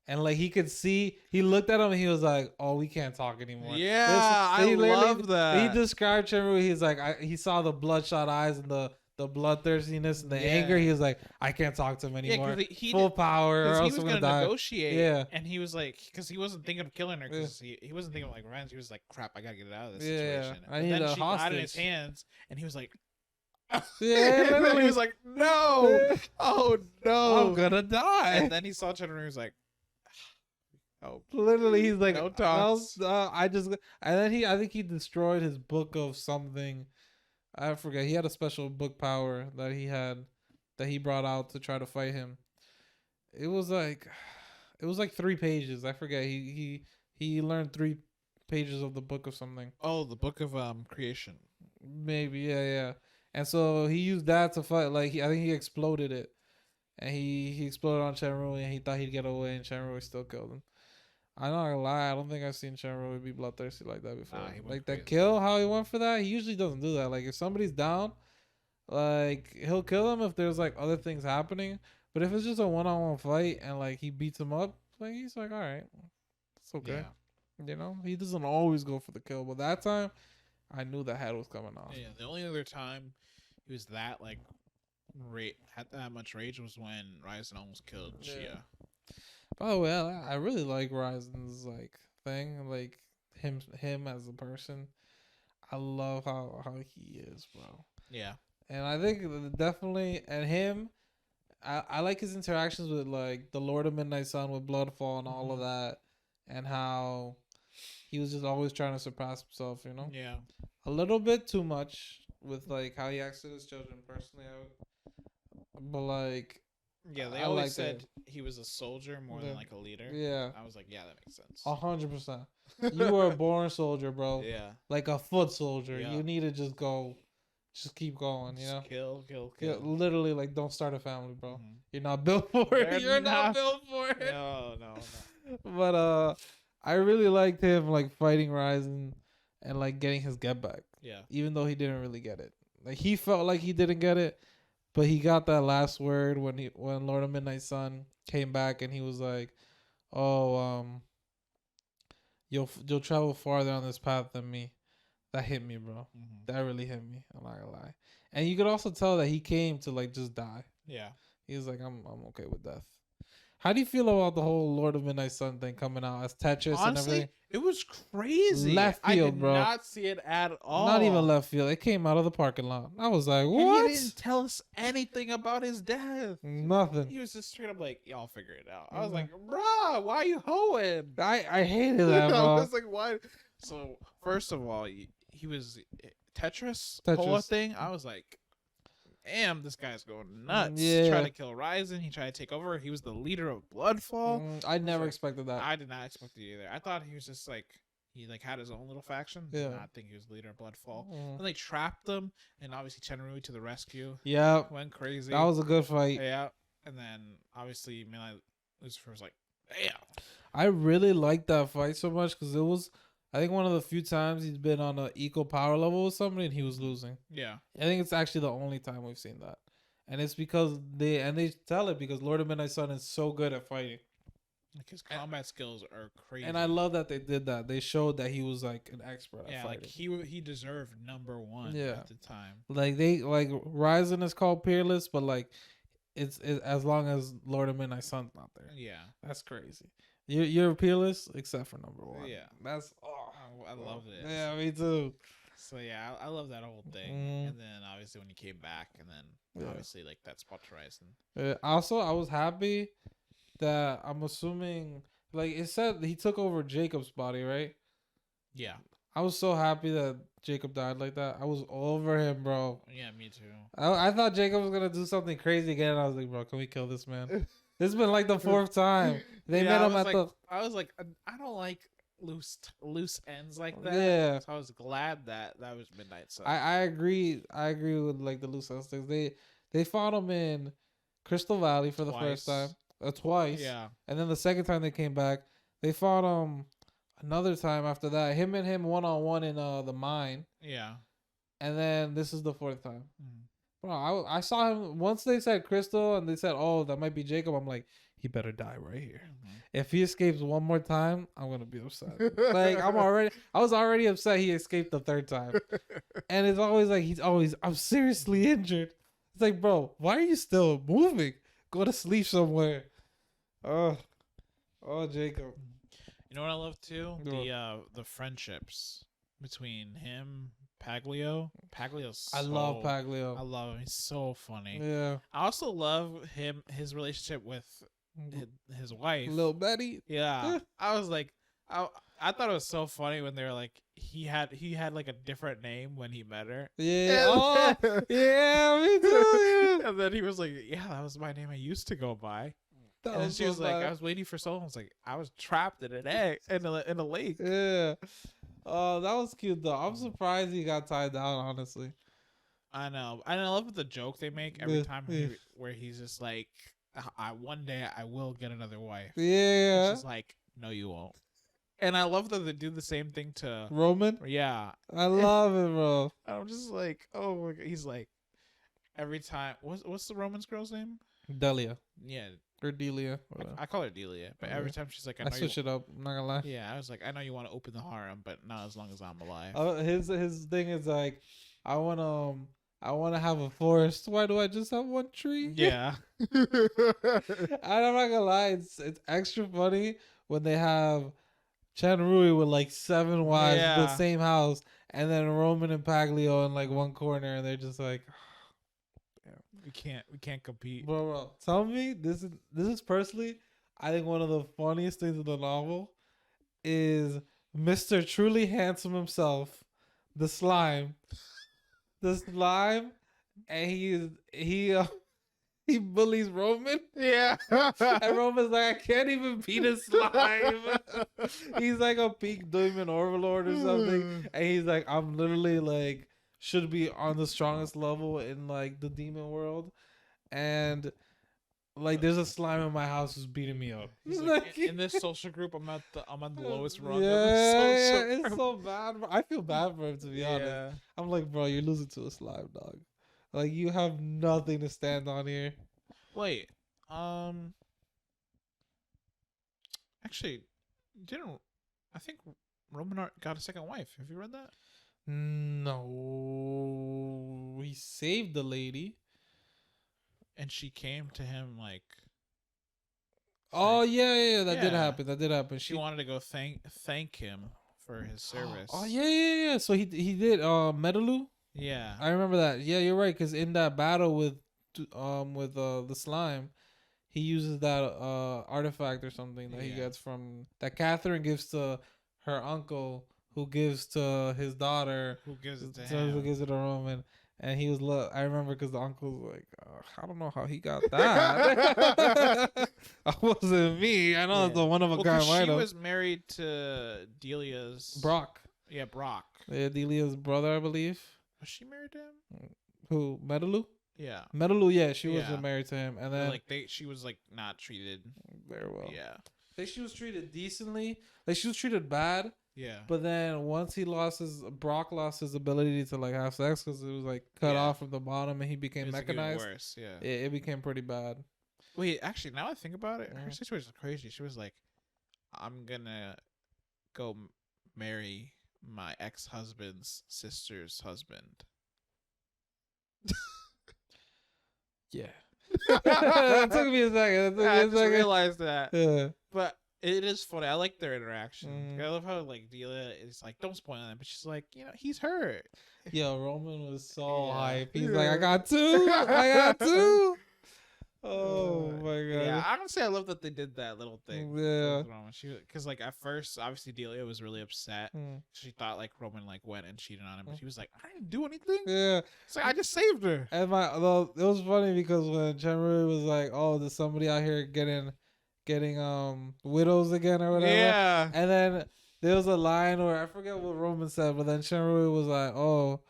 and like he could see, he looked at him and he was like, "Oh, we can't talk anymore." Yeah, He I literally- love that. He described Chenrui. He's like, he saw the bloodshot eyes and the bloodthirstiness and the Yeah. anger. He was like, "I can't talk to him yeah, anymore. because he Full power, or because he else was I'm gonna gonna die." negotiate. Yeah. and he was like, because he wasn't thinking of killing her, because he wasn't thinking of like revenge. He was like, crap, I gotta get out of this Yeah, situation. I And need then a she died in his hostage. hands, and he was like, Yeah, And then literally. he was like, no, oh no, I'm gonna die. and then he saw Chenru. He was like, oh, Literally, he's like, no talks. I just, and then I think he destroyed his book of something. I forget. He had a special book power that he had, that he brought out to try to fight him. It was like, it was like 3 pages. I forget. He learned 3 pages of the book of something. Oh, the book of creation. Maybe, yeah. And so he used that to fight. Like, I think he exploded it, and he exploded on Shenrui, and he thought he'd get away, and Shenrui still killed him. I'm not gonna lie, I don't think I've seen Shenrui be bloodthirsty like that before. Nah, he went Like that crazy. kill, how he went for that, he usually doesn't do that. Like if somebody's down, like he'll kill them if there's like other things happening. But if it's just a one-on-one fight and like he beats him up, like he's like, all right, it's okay. Yeah. You know, he doesn't always go for the kill, but that time, I knew the head was coming off. Yeah, the only other time he was that like had that much rage was when Ryzen almost killed Yeah. Chia. By the way, I really like Ryzen's like thing, like him as a person. I love how he is, bro. Yeah. And I think definitely, and him, I like his interactions with like the Lord of Midnight Sun with Bloodfall and all of that, and how he was just always trying to surpass himself. You know, Yeah. a little bit too much with like how he acts to his children. Personally, but like, Yeah, they I always like said that. he was a soldier more Yeah. than like a leader. Yeah, I was like, yeah, that makes sense. 100%. You were a born soldier, bro. Yeah. Like a foot soldier. Yeah. You need to just go, just keep going. You know. Just kill. Yeah, literally, like, don't start a family, bro. Mhm. You're not built for They're it. You're not not- built for it. No. But I really liked him like fighting Ryzen and like getting his get back, Yeah. even though he didn't really get it. Like he felt like he didn't get it, but he got that last word when Lord of Midnight Sun came back and he was like, "Oh, you'll travel farther on this path than me." That hit me, bro. Mhm. That really hit me. I'm not gonna lie. And you could also tell that he came to like just die. Yeah. He was like, I'm okay with death. How do you feel about the whole Lord of Midnight Sun thing coming out as Tetris and Honestly, everything? it was crazy. Left I field, did bro. not see it at all. Not even left field. It came out of the parking lot. I was like, And what? he didn't tell us anything about his death. Nothing. He was just straight up like, y'all figure it out. I was Mhm. like, bruh, why are you hoeing? I hated that, I bro. was like, why? So, first of all, he was Tetris whole Tetris. thing. I was like, damn, this guy's going nuts. Yeah. Trying to kill Ryzen. He tried to take over. He was the leader of Bloodfall. I never So, expected that. I did not expect it either. I thought he was just like, he like had his own little faction. Yeah. Did not think he was the leader of Bloodfall. Mm. Then they trapped him, and obviously Chenrui to the rescue. Yeah, Went crazy. that was a good fight. Yeah. And then obviously Midnight Lucifer was like, damn. I really liked that fight so much because it was, I think, one of the few times he's been on an equal power level with somebody and he was losing. Yeah. I think it's actually the only time we've seen that. And it's because they tell it because Lord of Midnight Sun is so good at fighting. Like his combat skills are crazy. And I love that they did that. They showed that he was like an expert at yeah, fighting. like he deserved #1 Yeah. at the time. Like they like Ryzen is called peerless, but like it's as long as Lord of Midnight Sun's not there. Yeah. That's crazy. You're peerless except for #1. Yeah. That's I love it. Yeah, me too. So yeah, I love that whole thing. Mhm. And then obviously when he came back, and then Yeah. obviously like that spot to Ryzen. Also, I was happy that I'm assuming like it said he took over Jacob's body, right? Yeah. I was so happy that Jacob died like that. I was over him, bro. Yeah, me too. I thought Jacob was gonna do something crazy again. I was like, bro, can we kill this man? This has been like the 4th time. They Yeah, met I him was at like, the I was like, I don't like loose ends like that. Yeah. So I was glad that was Midnight Sun. I agree. I agree with like the loose ends things. They fought him in Crystal Valley for the first time, twice. Yeah. And then the second time they came back, they fought him another time after that. Him and him 1-on-1 in the mine. Yeah. And then this is the 4th time. Mhm. Bro, I saw him once they said Crystal and they said, oh, that might be Jacob. I'm like, he better die right here. Mhm. If he escapes one more time, I'm gonna be upset. Like I was already upset he escaped the 3rd time. And it's always like I'm seriously injured. It's like, bro, why are you still moving? Go to sleep somewhere. Oh Jacob. You know what I love too? What? The friendships between him, Paglio. Paglio's I love I Paglio. love him. He's so funny. Yeah. I also love his relationship with his wife. Little Betty. Yeah. I was like, I thought it was so funny when they were like, he had like a different name when he met her. Yeah. Oh, yeah, me too. And then he was like, yeah, that was my name I used to go by. That And then was she so was like, bad. I was waiting for so long. I was like, I was trapped in an egg in a lake. Yeah. Oh, that was cute though. I'm surprised he got tied down, honestly. I know. And I love the joke they make every Yeah, time yeah. where he's just like, one day I will get another wife. Yeah. She's like, no, you won't. And I love that they do the same thing to, Roman? yeah. I love it, bro. I'm just like, oh my God. He's like, every time, what's the Roman's girl's name? Delia. Yeah, Or Delia. Whatever. I call her Delia, but every time she's like, I I know you. switch it up. I'm not gonna lie. Yeah, I was like, I know you want to open the harem, but not as long as I'm alive. His thing is like, I wanna have a forest. Why do I just have one tree? Yeah. And I'm not gonna lie, it's extra funny when they have Chen Rui with like 7 wives in the Yeah. same house, and then Roman and Paglio in like one corner, and they're just like, we can't compete. bro, tell me this is personally, I think one of the funniest things in the novel is Mr. Truly Handsome himself, the slime, and he bullies Roman. Yeah. And Roman's like, I can't even beat a slime. He's like a peak demon overlord or something. And he's like, I'm literally like, should be on the strongest level in like the demon world. And like, there's a slime in my house who's beating me up. He's like, in this social group, I'm on the lowest rung. Yeah, of the social it's group." so bad. Bro. I feel bad for him, to be honest. Yeah. I'm like, bro, you're losing to a slime, dog. Like, you have nothing to stand on here. Wait. Actually, didn't I think Roman got a second wife? Have you read that? No, he saved the lady. And she came to him like, Oh yeah, that did Yeah. happen. That did happen. she wanted to go thank him for his service. Oh yeah. So he did. Medalu. Yeah. I remember that. Yeah, you're right. Because in that battle with the slime, he uses that artifact or something that he Yeah. gets from that Catherine gives to her uncle, who gives to his daughter, Who gives it to who him? gives it to Roman. And he was I remember because the uncle was like, I don't know how he got that. That wasn't me. I know Yeah. it's a one of a Well, kind 'cause she item. was married to Delia's Brock. Yeah, Brock. Yeah, Delia's brother, I believe. Was she married to him? Who? Medalu? Yeah. Medalu, yeah, she was Yeah. married to him. And But, then like she was like not treated. very well. Yeah. Like she was treated decently. Like she was treated bad. Yeah. But then once Brock lost his ability to like have sex because it was like cut Yeah. off from the bottom and he became It's getting mechanized. worse. Yeah. It became pretty bad. Wait, actually, now I think about it, her Mhm. situation was crazy. She was like, "I'm gonna go marry my ex-husband's sister's husband." Yeah. It took me a second. I just realized that. Yeah. But it is funny. I like their interaction. Mhm. I love how like Delia is like, "Don't spoil that," but she's like, he's hurt. Yo, Roman was so Yeah. hype. He's like, I got two. I got two. Oh my god. Yeah, I would say I love that they did that little thing. Yeah. with Roman. Because like at first, obviously Delia was really upset. Mm. She thought like Roman like went and cheated on him, but Mm. she was like, "I didn't do anything." Yeah. It's like I just saved her. And it was funny because when Chenru was like, "Oh, there's somebody out here getting widows again or whatever," Yeah. and then there was a line where I forget what Roman said, but then Chenru was like, "Oh,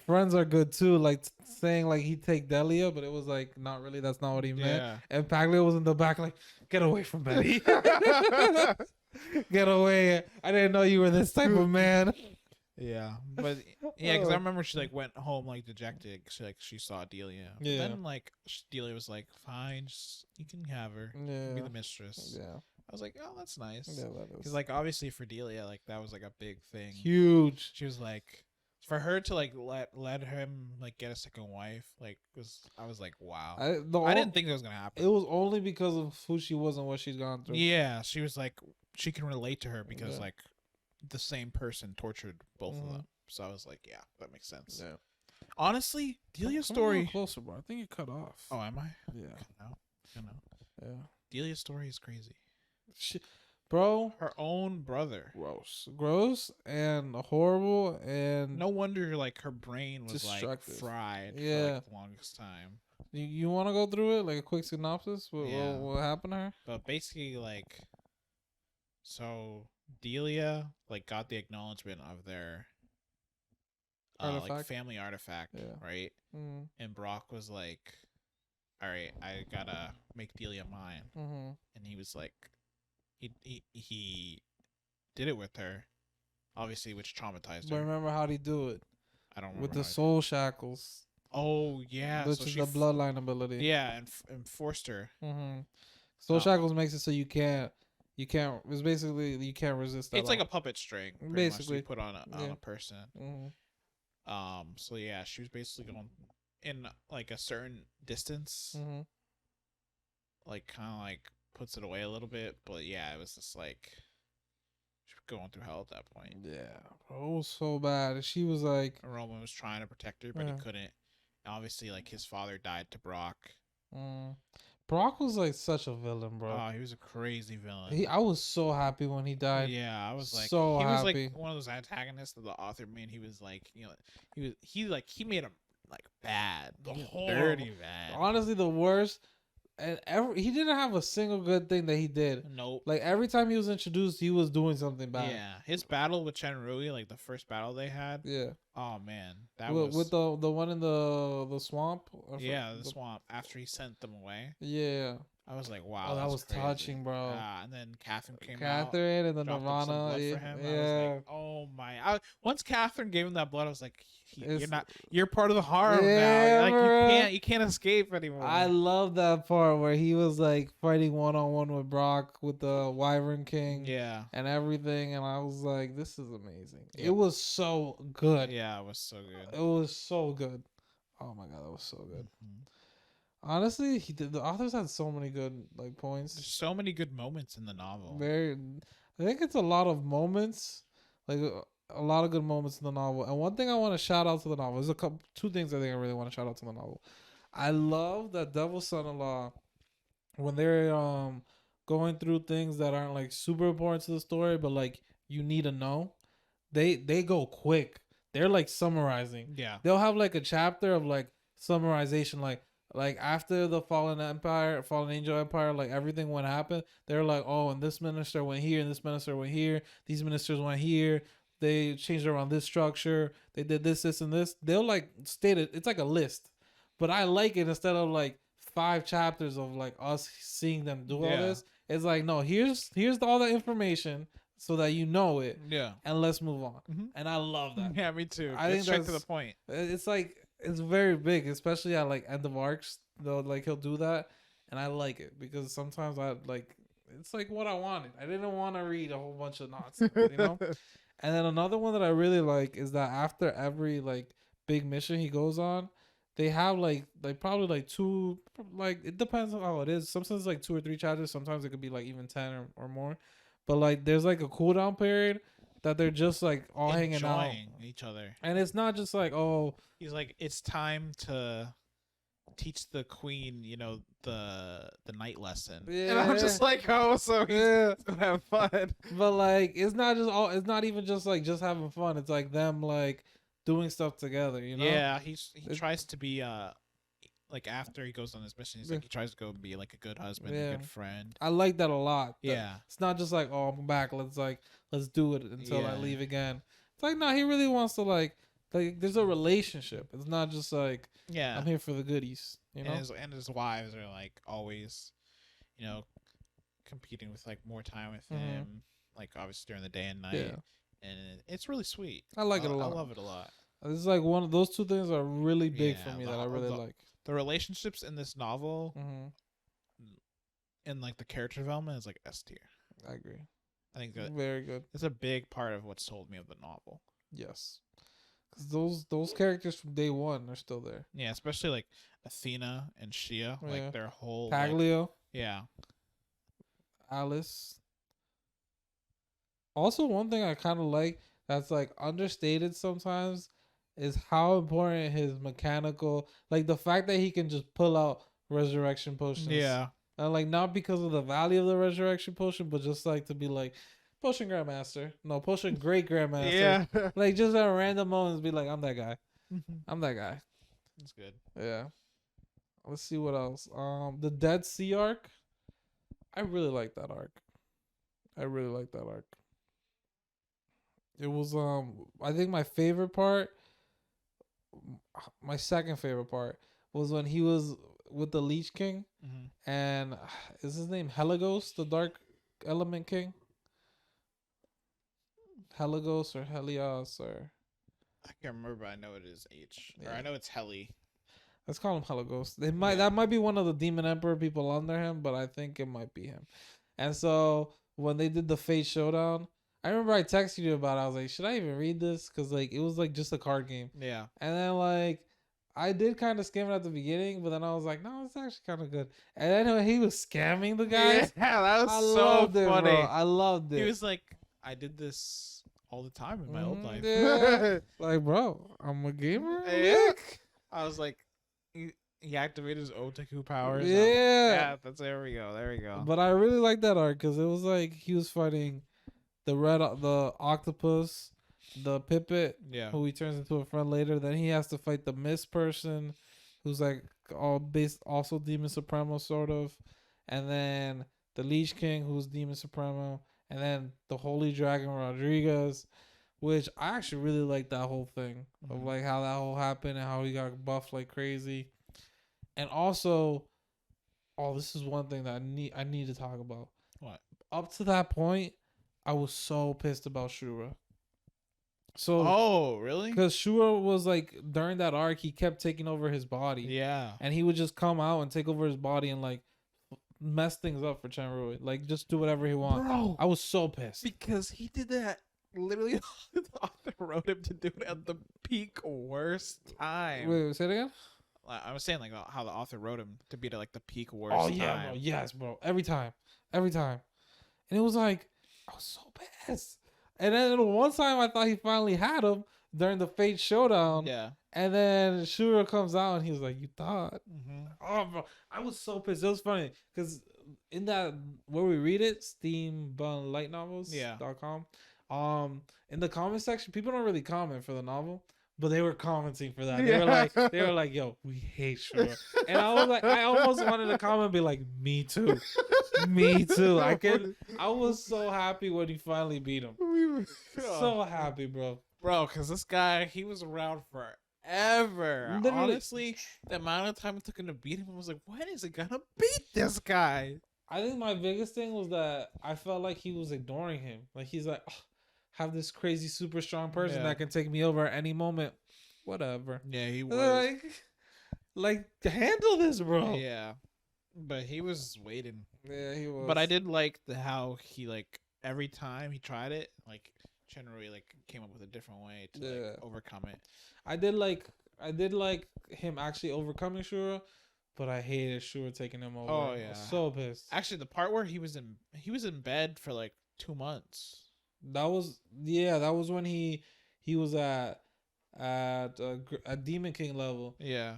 friends are good too," like saying like he'd take Delia, but it was like not really. That's not what he meant. Yeah. And Paglio was in the back like, "Get away from Betty, get away! I didn't know you were this type of man." Yeah, but yeah, because I remember she like went home like dejected. She saw Delia. But Yeah. then like Delia was like, "Fine, you can have her. Yeah. Be the mistress." Yeah. I was like, "Oh, that's nice." Yeah, that Because was like obviously for Delia, like that was like a big thing. huge. She was like, for her to like let him like get a second wife, like I was like, wow. I didn't think that was gonna happen. It was only because of who she was and what she's gone through. Yeah, she was like, she can relate to her because Yeah. like the same person tortured both of Mhm. them. So I was like, yeah, that makes sense. Yeah. Honestly, Delia's Come a little story. closer, bro. I think you cut off. Oh, am I? Yeah. You know. Yeah. Delia's story is crazy. Bro, Her own brother. gross and horrible and No wonder like her brain was like Destructive. fried for Yeah. like the longest time. you want to go through it like a quick synopsis? Yeah. What happened to her? But basically, like, so Delia like got the acknowledgement of their like Artifact? family artifact, Yeah. right? Mm-hmm. And Brock was like, "All right, I gotta make Delia mine," Mm-hmm. and he was like, he did it with her, obviously, which traumatized But her. remember how'd he do it? I don't remember With the how he- soul shackles, Oh yeah, which so is she the bloodline ability. yeah, and forced her. Mm-hmm. Soul shackles makes it so you can't. It's basically you can't resist that. It's like a puppet string, basically you put on a person. Mm-hmm. So yeah, she was basically going in like a certain distance, Mm-hmm. like kind of like puts it away a little bit, but yeah, it was just like she was going through hell at that point. Yeah, bro, it was so bad. She was like, Roman was trying to protect her, but he couldn't. And obviously, like his father died to Brock. Brock was like such a villain, bro. Oh, he was a crazy villain. I was so happy when he died. Yeah, I was like, so he was happy. like one of those antagonists of the author. Man, he was like, you know, he made him like bad, dirty bad. Honestly, the worst. And he didn't have a single good thing that he did. Nope. Like every time he was introduced, he was doing something bad. Yeah, his battle with Chen Rui, like the first battle they had. Yeah. Oh man, that was with the one in the swamp. Yeah, the swamp. After he sent them away. Yeah. I was like, wow, Oh, that was crazy. touching, bro. And then Catherine came Catherine out, and the Nirvana. Yeah. For him. I was like, oh my! Once Catherine gave him that blood, I was like, you're part of the harm now. Like you can't escape anymore. I love that part where he was like fighting 1-on-1 with Brock with the Wyvern King. Yeah. And everything, and I was like, this is amazing. Yep. It was so good. Yeah, it was so good. It was so good. Oh my god, that was so good. Mm-hmm. Honestly, the authors had so many good like points. There's so many good moments in the novel. I think it's a lot of moments, like a lot of good moments in the novel. And one thing I want to shout out to the novel is two things I think I really want to shout out to the novel. I love that Devil's Son-in-Law when they're going through things that aren't like super important to the story, but like you need to know. They go quick. They're like summarizing. Yeah. They'll have like a chapter of like summarization, like after the fallen angel empire, like everything what happened, they're like, oh, and this minister went here, and this minister went here, these ministers went here, they changed around this structure, they did this, and this. They'll like state it. It's like a list, but I like it instead of like 5 chapters of like us seeing them do all this. It's like, no, here's all the information so that you know it. Yeah. And let's move on. Mm-hmm. And I love that. Yeah, me too. I think straight to the point. It's like it's very big, especially at like end of arcs. Though, like he'll do that, and I like it because sometimes I like it's like what I wanted. I didn't want to read a whole bunch of nonsense, you know. And then another one that I really like is that after every like big mission he goes on, they have like probably like 2, like it depends on how it is. Sometimes it's like 2 or 3 chapters. Sometimes it could be like even 10 or more. But like there's like a cooldown period that they're just like all hanging out, each other, and it's not just like, oh, he's like, it's time to teach the queen, you know, the night lesson. Yeah. And I'm just like, oh, so he's gonna have fun. But like it's not even just like just having fun. It's like them like doing stuff together, you know? Yeah, he tries to be like after he goes on his mission, he's like he tries to go be like a good husband, a good friend. I like that a lot. Yeah. It's not just like, oh, I'm back, let's do it until I leave again. It's like, no, he really wants to like there's a relationship. It's not just like, I'm here for the goodies, you know? And his wives are like always, you know, competing with like more time with him, like obviously during the day and night. Yeah. And it's really sweet. I like it a lot. I love it a lot. It's like one of those 2 things are really big for me that I really like. The relationships in this novel and like the character development is like S tier. I agree. I think that very good. It's a big part of what's told me of the novel. Yes. Because those characters from day one are still there. Yeah, especially like Athena and Shia, like their whole Paglio. Like, Alice. Also, one thing I kind of like that's like understated sometimes is how important his mechanical, like the fact that he can just pull out resurrection potions. Yeah. And like not because of the value of the resurrection potion, but just like to be like potion grandmaster. No, potion great grandmaster. Yeah. Like just at random moments be like, I'm that guy. I'm that guy. That's good. Yeah. Let's see what else. The Dead Sea arc. I really like that arc. I really like that arc. It was I think my favorite part, my second favorite part was when he was with the Leech King and is his name Helagos, the Dark Element King? Helagos or Helios or I can't remember, but I know it is H. Or Yeah. I know it's Heli. let's call him Helagos. They might Yeah. That might be one of the Demon Emperor people under him, but I think it might be him. And so when they did the Fate Showdown, I remember I texted you about it. I was like, should I even read this? Because like it was like just a card game. Yeah. And then like I did kind of skim it at the beginning, but then I was like, no, it's actually kind of good. And then when he was scamming the guys, Yeah, that was I so loved it, funny. bro. I loved it. He was like, I did this all the time in my old Mhm, life. yeah. Like, bro, I'm a gamer. Yeah. I was like, he activated his Otaku powers. Yeah. Yeah, there we go. There we go. But I really like that arc because it was like he was fighting the octopus, the Pipit, Yeah. who he turns into a friend later. Then he has to fight the Mist person, who's like all based also Demon Supremo sort of, and then the Leech King, who's Demon Supremo, and then the Holy Dragon Rodriguez, which I actually really like that whole thing of Mhm. like how that whole happened and how he got buffed like crazy, and also, oh, this is one thing that I need to talk about. What? Up to that point, I was so pissed about Shura. So, Oh, really? because Shura was like during that arc, he kept taking over his body, Yeah. and he would just come out and take over his body and like mess things up for Chenrui, like just do whatever he wants. Bro, I was so pissed. because he did that literally the author wrote him to do it at the peak worst time. Wait, say it again. I was saying like how the author wrote him to be at like the peak worst Oh yeah, time. bro. Yes, bro. Every time, and it was like I was so pissed. And then one time I thought he finally had him during the Fate Showdown. Yeah. And then Shura comes out and he's like, "You thought?" Mm-hmm. Oh, bro, I was so pissed. It was funny because in that where we read it, Yeah. steambunlightnovels.com, in the comment section, people don't really comment for the novel, but they were commenting for that. They were like, "Yo, we hate Shura," and I was like, I almost wanted to comment and be like, "Me too, me too." I was so happy when he finally beat him. So happy, bro. Bro, because this guy, he was around forever. Literally. Honestly, the amount of time it took him to beat him, I was like, when is it gonna beat this guy? I think my biggest thing was that I felt like he was ignoring him. Like he's like, oh, have this crazy super strong person Yeah. that can take me over at any moment. Whatever. Yeah, he was. Like handle this, bro. Yeah, but he was waiting. Yeah, he was. But I did like how he like every time he tried it, like Chenrui like came up with a different way to like overcome it. I did like him actually overcoming Shura, but I hated Shura taking him over. Oh, I yeah. was so pissed. Actually, the part where he was in bed for like 2 months. That was when he was at a Demon King level. Yeah,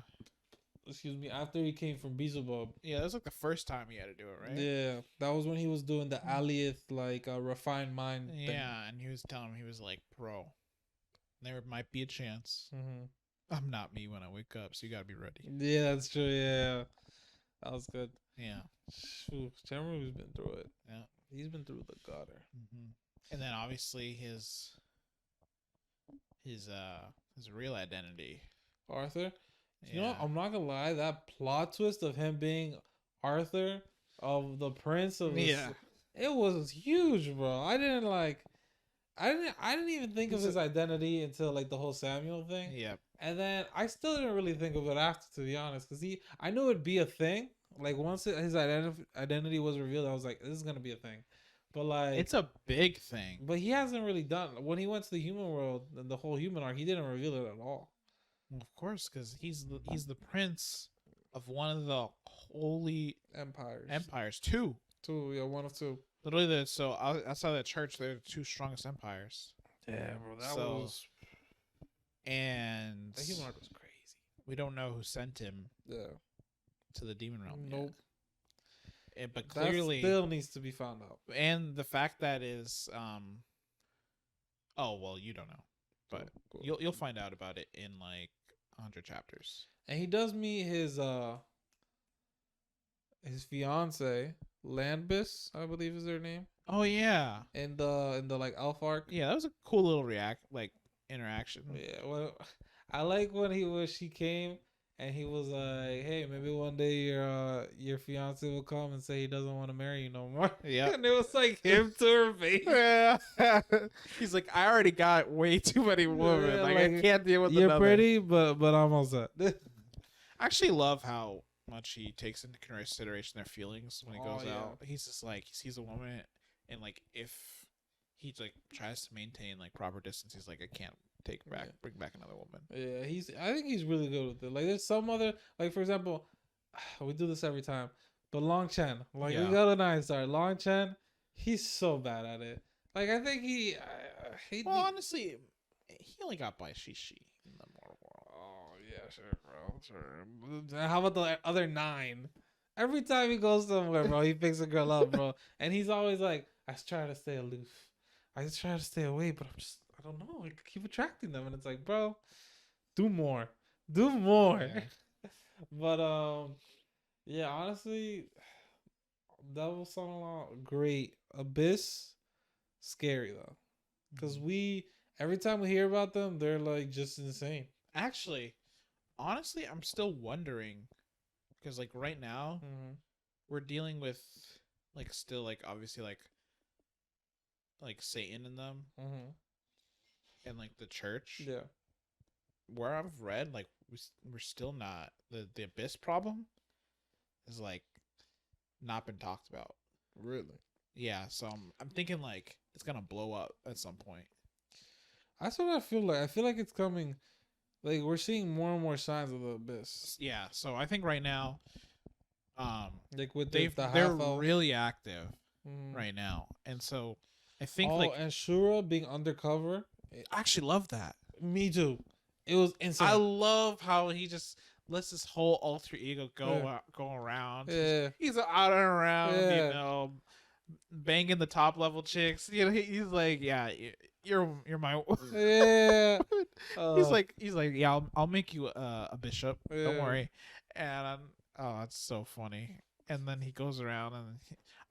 Excuse me, after he came from Beelzebub. yeah, that was like the first time he had to do it, right? Yeah, that was when he was doing the Aliyeth like refined mind. thing. Yeah, and he was telling him, he was like, "Bro, there might be a chance. Mm-hmm. I'm not me when I wake up, so you gotta be ready." Yeah, that's true. Yeah, that was good. Yeah. Chenrui's been through it. Yeah. He's been through the gutter. Mm-hmm. And then obviously his real identity. Arthur. Yeah. You know what? I'm not gonna lie. That plot twist of him being Arthur of the Prince of it was huge, bro. I didn't even think of his identity until like the whole Samuel thing. Yep. And then I still didn't really think of it after, to be honest, because I knew it'd be a thing. Like once his identity was revealed, I was like, this is gonna be a thing. But like, It's a big thing. but he hasn't really done when he went to the human world and the whole human arc. He didn't reveal it at all. Of course, because he's the prince of one of the holy empires. Two. Two, yeah, one of two. Literally, so outside of the church, they're the two strongest empires. Yeah, bro, that So- was And that human arc was crazy. we don't know who sent him Yeah, to the demon realm nope. yet. But That clearly, still needs to be found out. and the fact that is, oh well, you don't know, but Cool. you'll find out about it in like 100 chapters. And he does meet his fiance, Landbis, I believe is their name, Oh yeah, in the like elf arc. yeah, that was a cool little interaction. Yeah, well, I like when she came and he was like, "Hey, maybe one day your fiance will come and say he doesn't want to marry you no more." Yeah. And it was like him to her face. Yeah. He's like, I already got way too many women. Yeah, like, I like, can't deal with You're another. pretty, but I'm all set. I actually love how much he takes into consideration their feelings when he Oh, goes yeah. out. He's just like, he sees a woman, and like if he like tries to maintain like proper distance, he's like, I can't bring back another woman. Yeah, I think he's really good with it. Like, there's some other, like, for example, we do this every time, but Long Chen, like, Yeah. we got a 9-star. Long Chen, he's so bad at it. Like, I think he Well, honestly, he only got by Shishi in the mortal world. oh yeah, sure, bro, sure. How about the other 9? Every time he goes somewhere, bro, he picks a girl up, bro, and he's always like, I just try to stay aloof, I just try to stay away, but I don't know, I keep attracting them, and it's like, bro, do more. Yeah. But yeah, honestly, Devil Son-in-Law, great. Abyss, scary though, because every time we hear about them, they're like just insane. Actually, honestly, I'm still wondering because like right now Mm-hmm. we're dealing with like still like obviously like Satan in them Mm-hmm. and like the church. Yeah. Where I've read, like we're still not the abyss problem is like not been talked about. Really? Yeah, so I'm thinking like it's gonna blow up at some point. That's what I feel like. I feel like it's coming. Like, we're seeing more and more signs of the Abyss. Yeah, so I think right now, Like with they're the half elf. really active Mhm. right now, and so I think Oh, like and Shura being undercover. I actually love that. Me too. It was insane. I love how he just lets this whole alter ego Yeah. Go around. Yeah. He's out and around, Yeah. you know, banging the top level chicks. You know, he's like, yeah, you're my. Yeah. he's like, yeah, I'll make you a bishop. Don't Yeah. worry. And oh, that's so funny. And then he goes around, and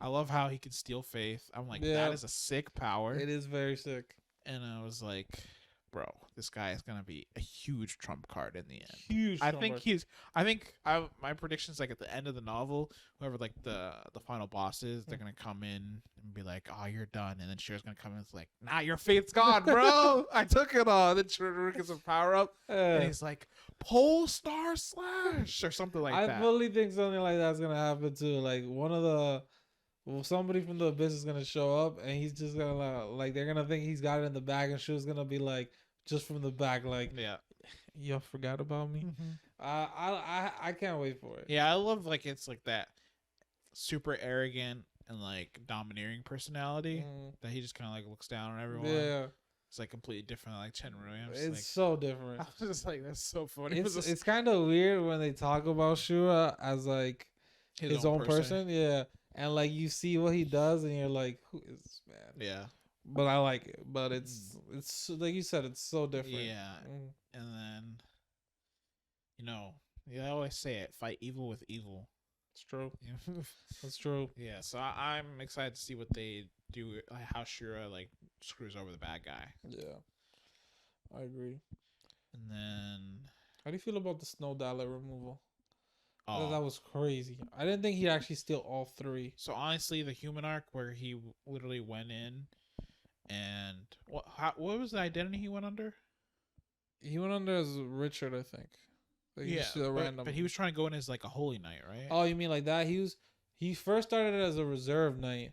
I love how he can steal faith. I'm like, Yeah. that is a sick power. It is very sick. And I was like, bro, this guy is gonna be a huge trump card in the end. Huge. I think my predictions like at the end of the novel, whoever like the final boss is, they're gonna come in and be like, "Oh, you're done," and then Shira's gonna come in and it's like, "Nah, your faith's gone, bro. I took it all." And then Shira gets a power up, and he's like, "Pole Star Slash" or something like I that. fully think something like that's gonna happen too. Like somebody from the Abyss is gonna show up, and he's just gonna like they're gonna think he's got it in the bag, and Shura's gonna be like just from the back, like, Yeah. y'all forgot about me. I can't wait for it. Yeah, I love like it's like that super arrogant and like domineering personality Mm, that he just kind of like looks down on everyone. yeah, It's like completely different, like Chenrui. I'm just it's like, so different. I was just like, that's so funny. It's kind of weird when they talk about Shura as like his own person. Yeah, and like you see what he does, and you're like, who is this man? Yeah, But I like it. But it's like you said, it's so different. yeah. Mm, And then, you know, I always say it: fight evil with evil. it's true. It's true. Yeah. So I'm excited to see what they do, like how Shura like screws over the bad guy. Yeah, I agree. And then, How do you feel about the Snow Dollar removal? I thought oh, that was crazy. I didn't think he'd actually steal all 3. so honestly, the human arc where he literally went in, and what was the identity he went under? He went under as Richard, I think. Like, Yeah, just a random. but he was trying to go in as like a holy knight, right? Oh, you mean like that? He first started as a reserve knight,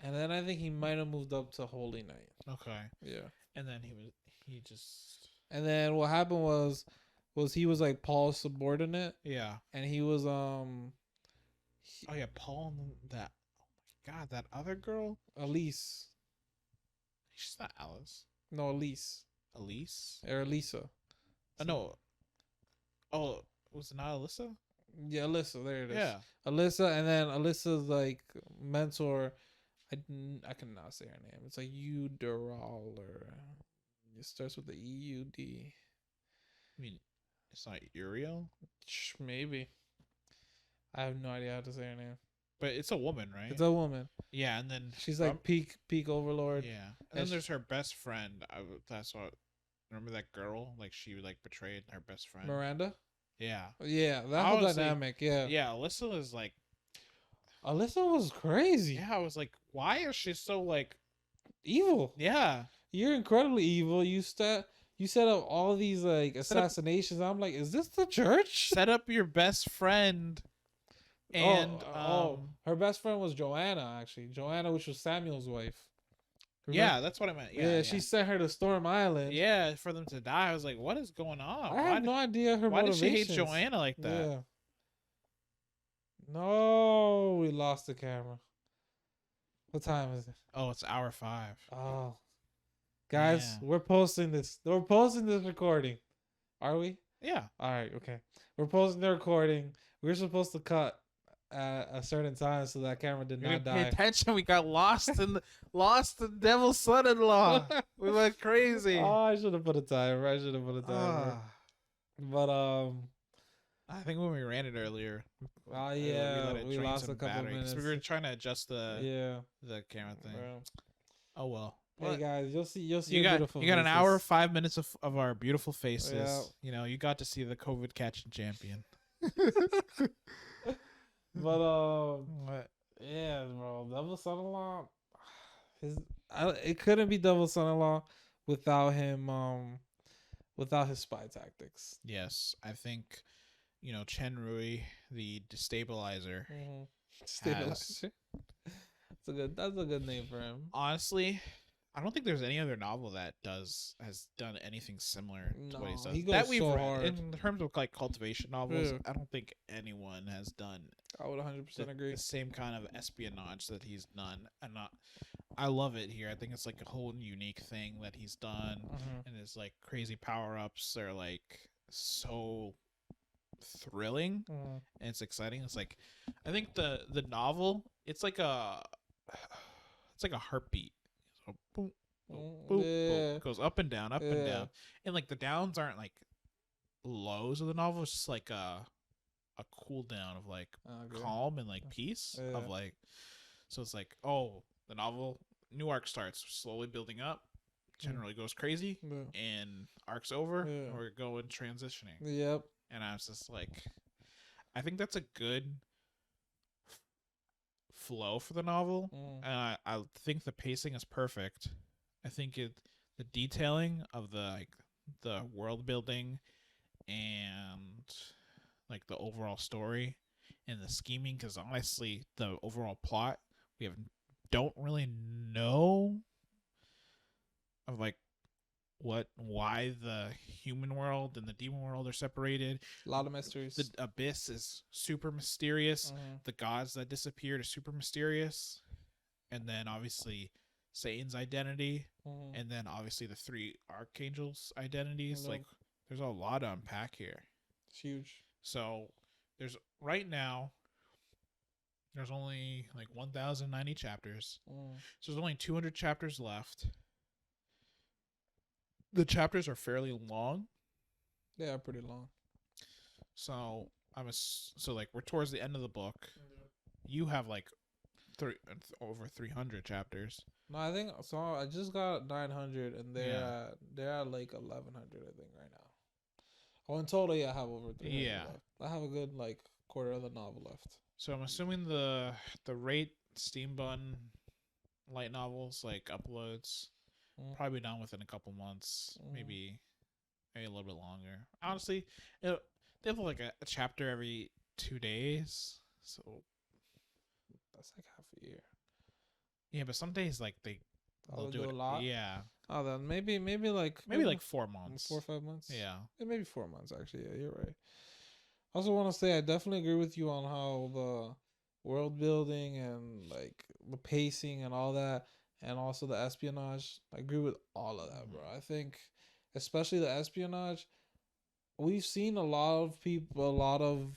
and then I think he might have moved up to holy knight. Okay. Yeah. And then he just And then what happened was he was like Paul's subordinate, yeah. and he was Oh yeah, Paul and that. Oh my god, that other girl. Elise. She's not Alice. No, Elise Elise? or Elisa. No. Oh, was it not Alyssa? Yeah, Alyssa. There it is. Yeah. Alyssa, and then Alyssa's like mentor. I cannot say her name. It's like Euderal or it starts with the EUD. I mean, it's not Uriel, Maybe. I have no idea how to say her name. but it's a woman, right? It's a woman. Yeah, and then She's like peak overlord. yeah, and and then sh- there's her best friend. That's what. Remember that girl? Like she like betrayed her best friend. Miranda. Yeah. Yeah, that whole Honestly, dynamic. Yeah. Yeah, Alyssa is like. Alyssa was crazy. Yeah, I was like, why is she so like Evil. Yeah. You're incredibly evil. You set up all these like assassinations. I'm like, is this the church? Set up your best friend and her best friend was Joanna, actually. Joanna, which was Samuel's wife. yeah, that's what I meant. Yeah, she sent her to Storm Island. Yeah, for them to die. I was like, what is going on? I have no idea her why did she hate motivations. Joanna like that? Yeah. No, we lost the camera. What time is it? Oh, it's hour 5. Oh. Guys, Yeah. we're posting this. We're posting this recording. Are we? Yeah. All right, okay. We're posting the recording. We're supposed to cut at a certain time so that camera did not Pay die. attention. We got lost in the devil's son-in-law. We went crazy. Oh, I should have put a timer. But I think when we ran it earlier. yeah, we drain lost some a couple battery, 'cause minutes. we were trying to adjust the camera thing. Bro. Oh well. Hey guys, you'll see. You got beautiful. you got an faces. hour 5 minutes of our beautiful faces. Yeah. You know, you got to see the COVID catching champion. But yeah, bro, Devil Son-in-Law. It couldn't be Devil Son-in-Law without him. Without his spy tactics. Yes, I think, Chen Rui, the destabilizer. Stabilizer. That's a good name for him. Honestly, I don't think there's any other novel that has done anything similar to what he No, does. he goes that we've so read. hard. In terms of like cultivation novels, Yeah. I don't think anyone has done I would 100% agree. the same kind of espionage that he's done, and I love it here. I think it's like a whole unique thing that he's done, and his like crazy power ups are like so thrilling and it's exciting. It's like I think the novel it's like a heartbeat. So boom, boom, boom, boom. It goes up and down, and down, and like the downs aren't like lows of the novel. It's just like a cool down of like calm and like peace of like. So it's like, oh, the novel new arc starts slowly building up, generally goes crazy, and arc's over. We're going transitioning. Yep. And I was just like, I think that's a good flow for the novel. And I think the pacing is perfect. I think the detailing of the world building and like the overall story and the scheming, because honestly the overall plot we don't really know of like why the human world and the demon world are separated. A lot of mysteries. The abyss is super mysterious. The gods that disappeared are super mysterious. And then obviously Satan's identity, and then obviously the 3 archangels' identities. Like there's a lot to unpack here. It's huge. So there's right now there's only like 1,090 chapters. So there's only 200 chapters left. The chapters are fairly long. They are pretty long. So so like we're towards the end of the book. You have like over 300 chapters. No, I think so. I just got 900, and they're at like 1,100, I think, right now. Oh, in total, I have over 300 left. I have a good like quarter of the novel left. So I'm assuming the rate Steam Bun light novels like uploads probably done within a couple months, maybe a little bit longer. Honestly, they have like a chapter every 2 days, so that's like half a year. Yeah, but some days like they'll do it a lot. Yeah. Oh, then maybe like 4 months, 4 or 5 months. Yeah, maybe 4 months actually. Yeah, you're right. I also want to say I definitely agree with you on how the world building and like the pacing and all that and also the espionage. I agree with all of that, bro. I think, especially the espionage, we've seen a lot of people, a lot of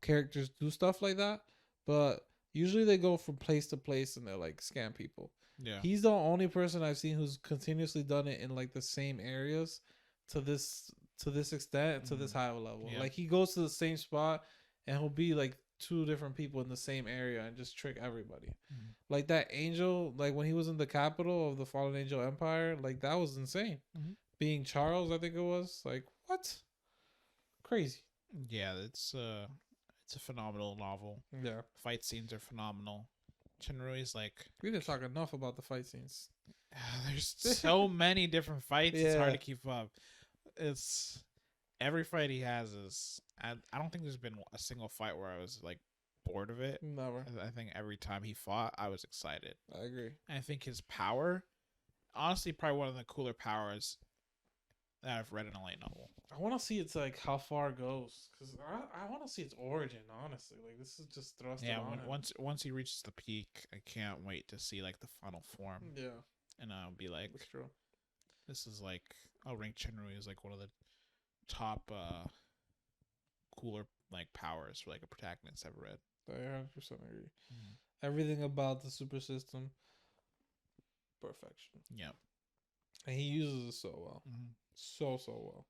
characters do stuff like that, but usually they go from place to place and they're like scam people. Yeah. He's the only person I've seen who's continuously done it in like the same areas to this extent, to this high of a level. Yeah. Like he goes to the same spot and he'll be like two different people in the same area and just trick everybody. Like that angel, like when he was in the capital of the Fallen Angel Empire, like that was insane. Being Charles, I think it was. Like what? Crazy. Yeah, it's a phenomenal novel. Yeah. Fight scenes are phenomenal. Chinrui's like, We didn't talk enough about the fight scenes. there's so many different fights. It's hard Yeah. to keep up. It's every fight he has is. I don't think there's been a single fight where I was like bored of it. Never. I think every time he fought, I was excited. I agree. And I think his power, honestly, probably one of the cooler powers that I've read in a light novel. I want to see it's like how far it goes, because I want to see its origin. Honestly, like this is just thrusted Yeah, on him. once he reaches the peak, I can't wait to see like the final form, Yeah, and I'll be like, that's true. this is like, I'll rank Chinrui as like one of the top cooler like powers for like a protagonist I've read. I 100% agree. Everything about the super system, perfection. Yeah. And he uses it so well, so well.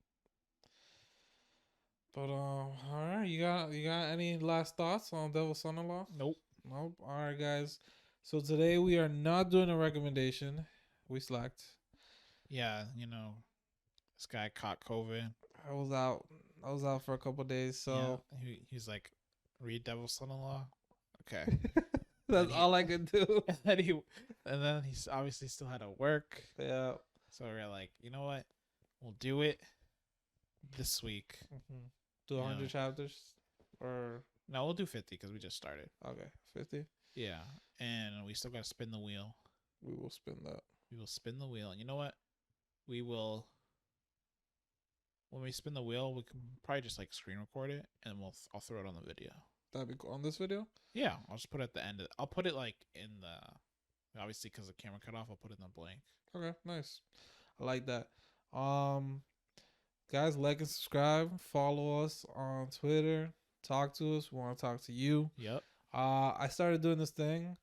But all right, you got any last thoughts on Devil's Son-in-Law? Nope. All right, guys. So today we are not doing a recommendation. We slacked. Yeah, this guy caught COVID. I was out for a couple of days, so yeah, he's like, read Devil's Son-in-Law. Okay. that's all I could do. and then he's obviously still had to work. Yeah. So we're like, you know what? We'll do it this week. Do Yeah. 100 chapters, or No, we'll do 50 because we just started. okay, 50. Yeah, and we still got to spin the wheel. We will spin that. We will spin the wheel, and you know what? We will. When we spin the wheel, we can probably just like screen record it, and I'll throw it on the video. That'd be cool. On this video. Yeah, I'll just put it at the end. I'll put it like in the, obviously because the camera cut off. I'll put it in the blank. Okay, nice. I like that. Guys, like and subscribe. Follow us on Twitter. Talk to us. We want to talk to you. Yep. I started doing this thing.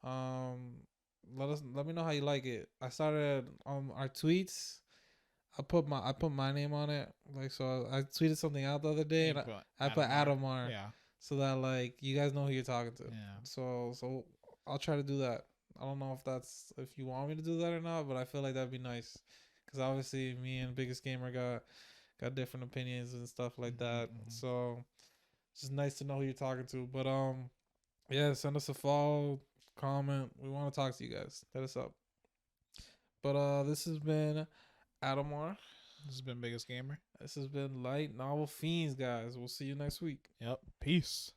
Let me know how you like it. I started our tweets. I put my name on it. Like, so I tweeted something out the other day, and I put Adamar. Yeah. So that like you guys know who you're talking to. Yeah. So I'll try to do that. I don't know if you want me to do that or not, but I feel like that'd be nice, because obviously me and Biggest Gamer got different opinions and stuff like that. So it's just nice to know who you're talking to. But yeah, send us a follow, comment. We want to talk to you guys. Hit us up. But this has been Adamar. This has been Biggest Gamer. This has been Light Novel Fiends, guys. We'll see you next week. Yep. Peace.